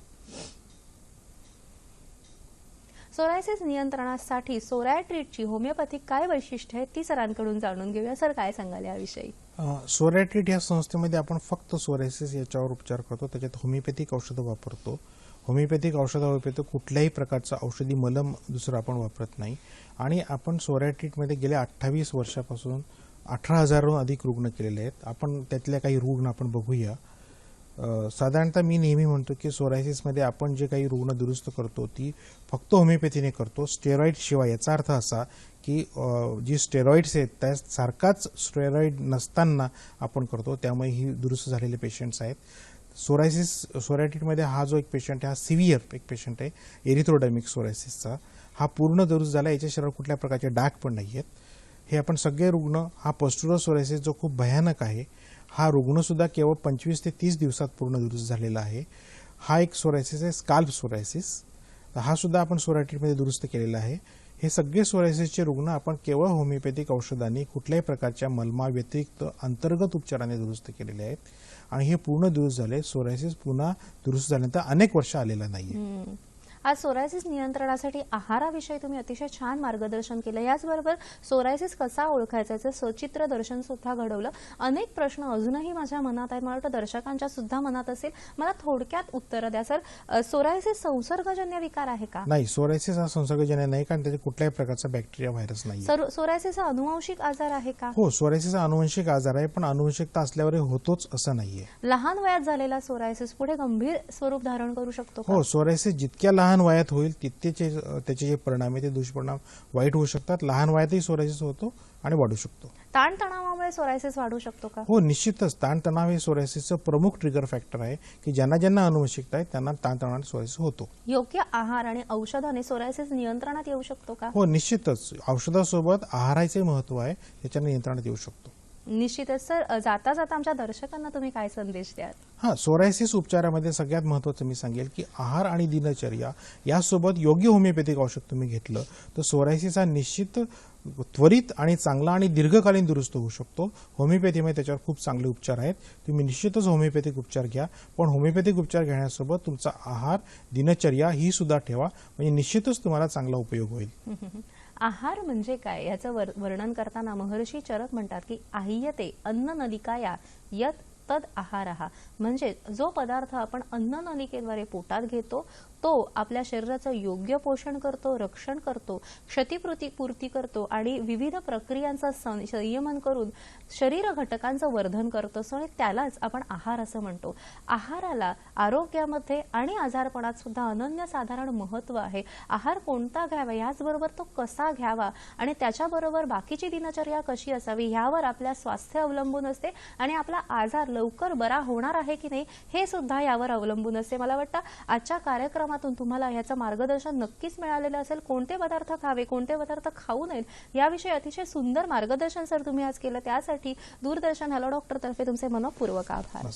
सोरायसिस नियंत्रणासाठी सोरायट्रीटची होमिओपॅथिक काय वैशिष्ट्य आहेत ती सरांकडून जाणून घेऊया. सर, काय सांगाल याविषयी? सोरायट्रीट या संस्थेमध्ये आपण फक्त सोरायसिस याच्यावर उपचार करतो. त्याच्यात होमिओपॅथिक औषधं वापरतो. होमिओपॅथिक औषधाव्यतिरिक्त कुठल्याही प्रकारचं औषधी मलम दुसरं आपण वापरत नाही. आणि आपण सोरायट्रीटमध्ये गेल्या 28 वर्षापासून 18,000हून अधिक रुग्ण केलेले आहेत. आपण त्यातल्या काही रुग्ण आपण बघूया. साधारणतः मी नेहमी म्हणतो की सोरायसिसमध्ये आपण जे काही रुग्ण दुरुस्त करतो ती फक्त होमिओपॅथीने करतो, स्टेरॉइड शिवाय. याचा अर्थ असा की जी स्टेरॉइड्स आहेत त्यासारखाच स्टेरॉइड नसताना आपण करतो, त्यामुळे ही दुरुस्त झालेले पेशंट्स आहेत. सोरायटिसमध्ये हा जो एक पेशंट आहे हा सिव्हिअर एक पेशंट आहे एरिथ्रोडेमिक सोरायसिसचा. हा पूर्ण दुरुस्त झाला, याच्या शरीरात कुठल्या प्रकारचे डाग पण नाही आहेत. हे आपण सगळे रुग्ण, हा पस्ट्युलर सोरायसिस जो खूप भयानक आहे, हा रुग्णसुद्धा केवळ 25 ते 30 दिवसात पूर्ण दुरुस्त झालेला आहे. हा एक सोरायसिस आहे स्काल्प सोरायसिस, हा सुद्धा आपण सोरायटिसमध्ये दुरुस्त केलेला आहे. हे सगळे सोरायसिसचे रुग्ण आपण केवळ होमिओपॅथिक औषधांनी कुठल्याही प्रकारच्या मलमा व्यतिरिक्त अंतर्गत उपचाराने दुरुस्त केलेले आहेत आणि हे पूर्ण दुरुस्त झाले. सोरायसिस पुन्हा दुरुस्त झाल्यानंतर अनेक वर्ष आलेला नाहीये. आज सोरायसिस नियंत्रणासाठी आहाराविषयी तुम्ही अतिशय छान मार्गदर्शन केलं. याचबरोबर सोरायसिस कसा ओळखायचा याचं सचित्र दर्शन सुद्धा घडवलं. अनेक प्रश्न अजूनही माझ्या मनात आहेत, मला वाटतं दर्शकांच्या सुद्धा मनात असेल. मला थोडक्यात उत्तर द्या सर. सोरायसिस संसर्गजन्य विकार आहे का? नाही, सोरायसिस हा संसर्गजन्य नाही, कारण त्याच्या कुठल्याही प्रकारचा बॅक्टेरिया व्हायरस नाही. सोरायसिस हा अनुवंशिक आजार आहे का? हो, सोरायसिस हा अनुवंशिक आजार आहे, पण अनुवंशिकता असल्यावर होतोच असं नाहीये. लहान वयात झालेला सोरायसिस पुढे गंभीर स्वरूप धारण करू शकतो का? हो, सोरायसिस जितक्या लहान वयात होईल तितकेचे त्याचे जे परिणाम आहे ते दुष्परिणाम वाईट होऊ शकतात. लहान वयातही सोरायसिस होतो आणि वाढू शकतो. ताणतणावामुळे सोरायसिस वाढू शकतो का? हो, निश्चितच. ताणतणाव हे सोरायसिसचं प्रमुख ट्रिगर फॅक्टर आहे की ज्यांना अनुवंशिकता आहे त्यांना ताणतणावाने सोरायसिस होतो. योग्य आहार आणि औषधाने सोरायसिस नियंत्रणात येऊ शकतो का? हो, निश्चितच. औषधासोबत आहाराचे महत्व आहे, त्याच्याने नियंत्रणात येऊ शकतो. निश्चितच सर. जाता जाता आमच्या दर्शकांना तुम्ही काय संदेश द्याल? सोरायसिस उपचारामध्ये सगळ्यात महत्त्वाचं मी सांगेल की आहार आणि दिनचर्या यासोबत योग्य होमिओपॅथिक औषध तुम्ही घेतलं तर सोरायसिस हा निश्चित त्वरित आणि चांगला आणि दीर्घकालीन दुरुस्त होऊ शकतो. होमिओपॅथीमध्ये त्याच्यावर खूप चांगले उपचार आहेत. तुम्ही निश्चितच होमिओपॅथिक उपचार घ्या, पण होमिओपॅथिक उपचार घेण्यासोबत तुमचा आहार, दिनचर्या ही सुद्धा ठेवा, म्हणजे निश्चितच तुम्हाला चांगला उपयोग होईल. आहार म्हणजे काय याचं वर्णन करताना महर्षी चरक म्हणतात की आह्यते अन्न नलिकाया यत तद आहारहा. म्हणजे जो पदार्थ आपण अन्न नलिकेद्वारे पोटात घेतो तो आपल्या शरीराचं योग्य पोषण करतो, रक्षण करतो, क्षतिपूर्ती करतो आणि विविध प्रक्रियांचा संयमन करून शरीर घटकांचं वर्धन करतो आणि त्यालाच आपण आहार असं म्हणतो. आहाराला आरोग्यामध्ये आणि आजारपणात सुद्धा अनन्यसाधारण महत्व आहे. आहार कोणता घ्यावा, याचबरोबर तो कसा घ्यावा आणि त्याच्याबरोबर बाकीची दिनचर्या कशी असावी यावर आपल्या स्वास्थ्य अवलंबून असते आणि आपला आजार लवकर बरा होणार आहे की नाही हे सुद्धा यावर अवलंबून असते. मला वाटतं आजच्या कार्यक्रमातून तुम्हाला याचं मार्गदर्शन नक्कीच मिळालेलं असेल. कोणते पदार्थ खावे, कोणते पदार्थ खाऊ नयेत याविषयी अतिशय सुंदर मार्गदर्शन सर तुम्ही आज केलं. त्यासाठी दूरदर्शन हॅलो डॉक्टर तर्फे तुमचे मनपूर्वक आभार.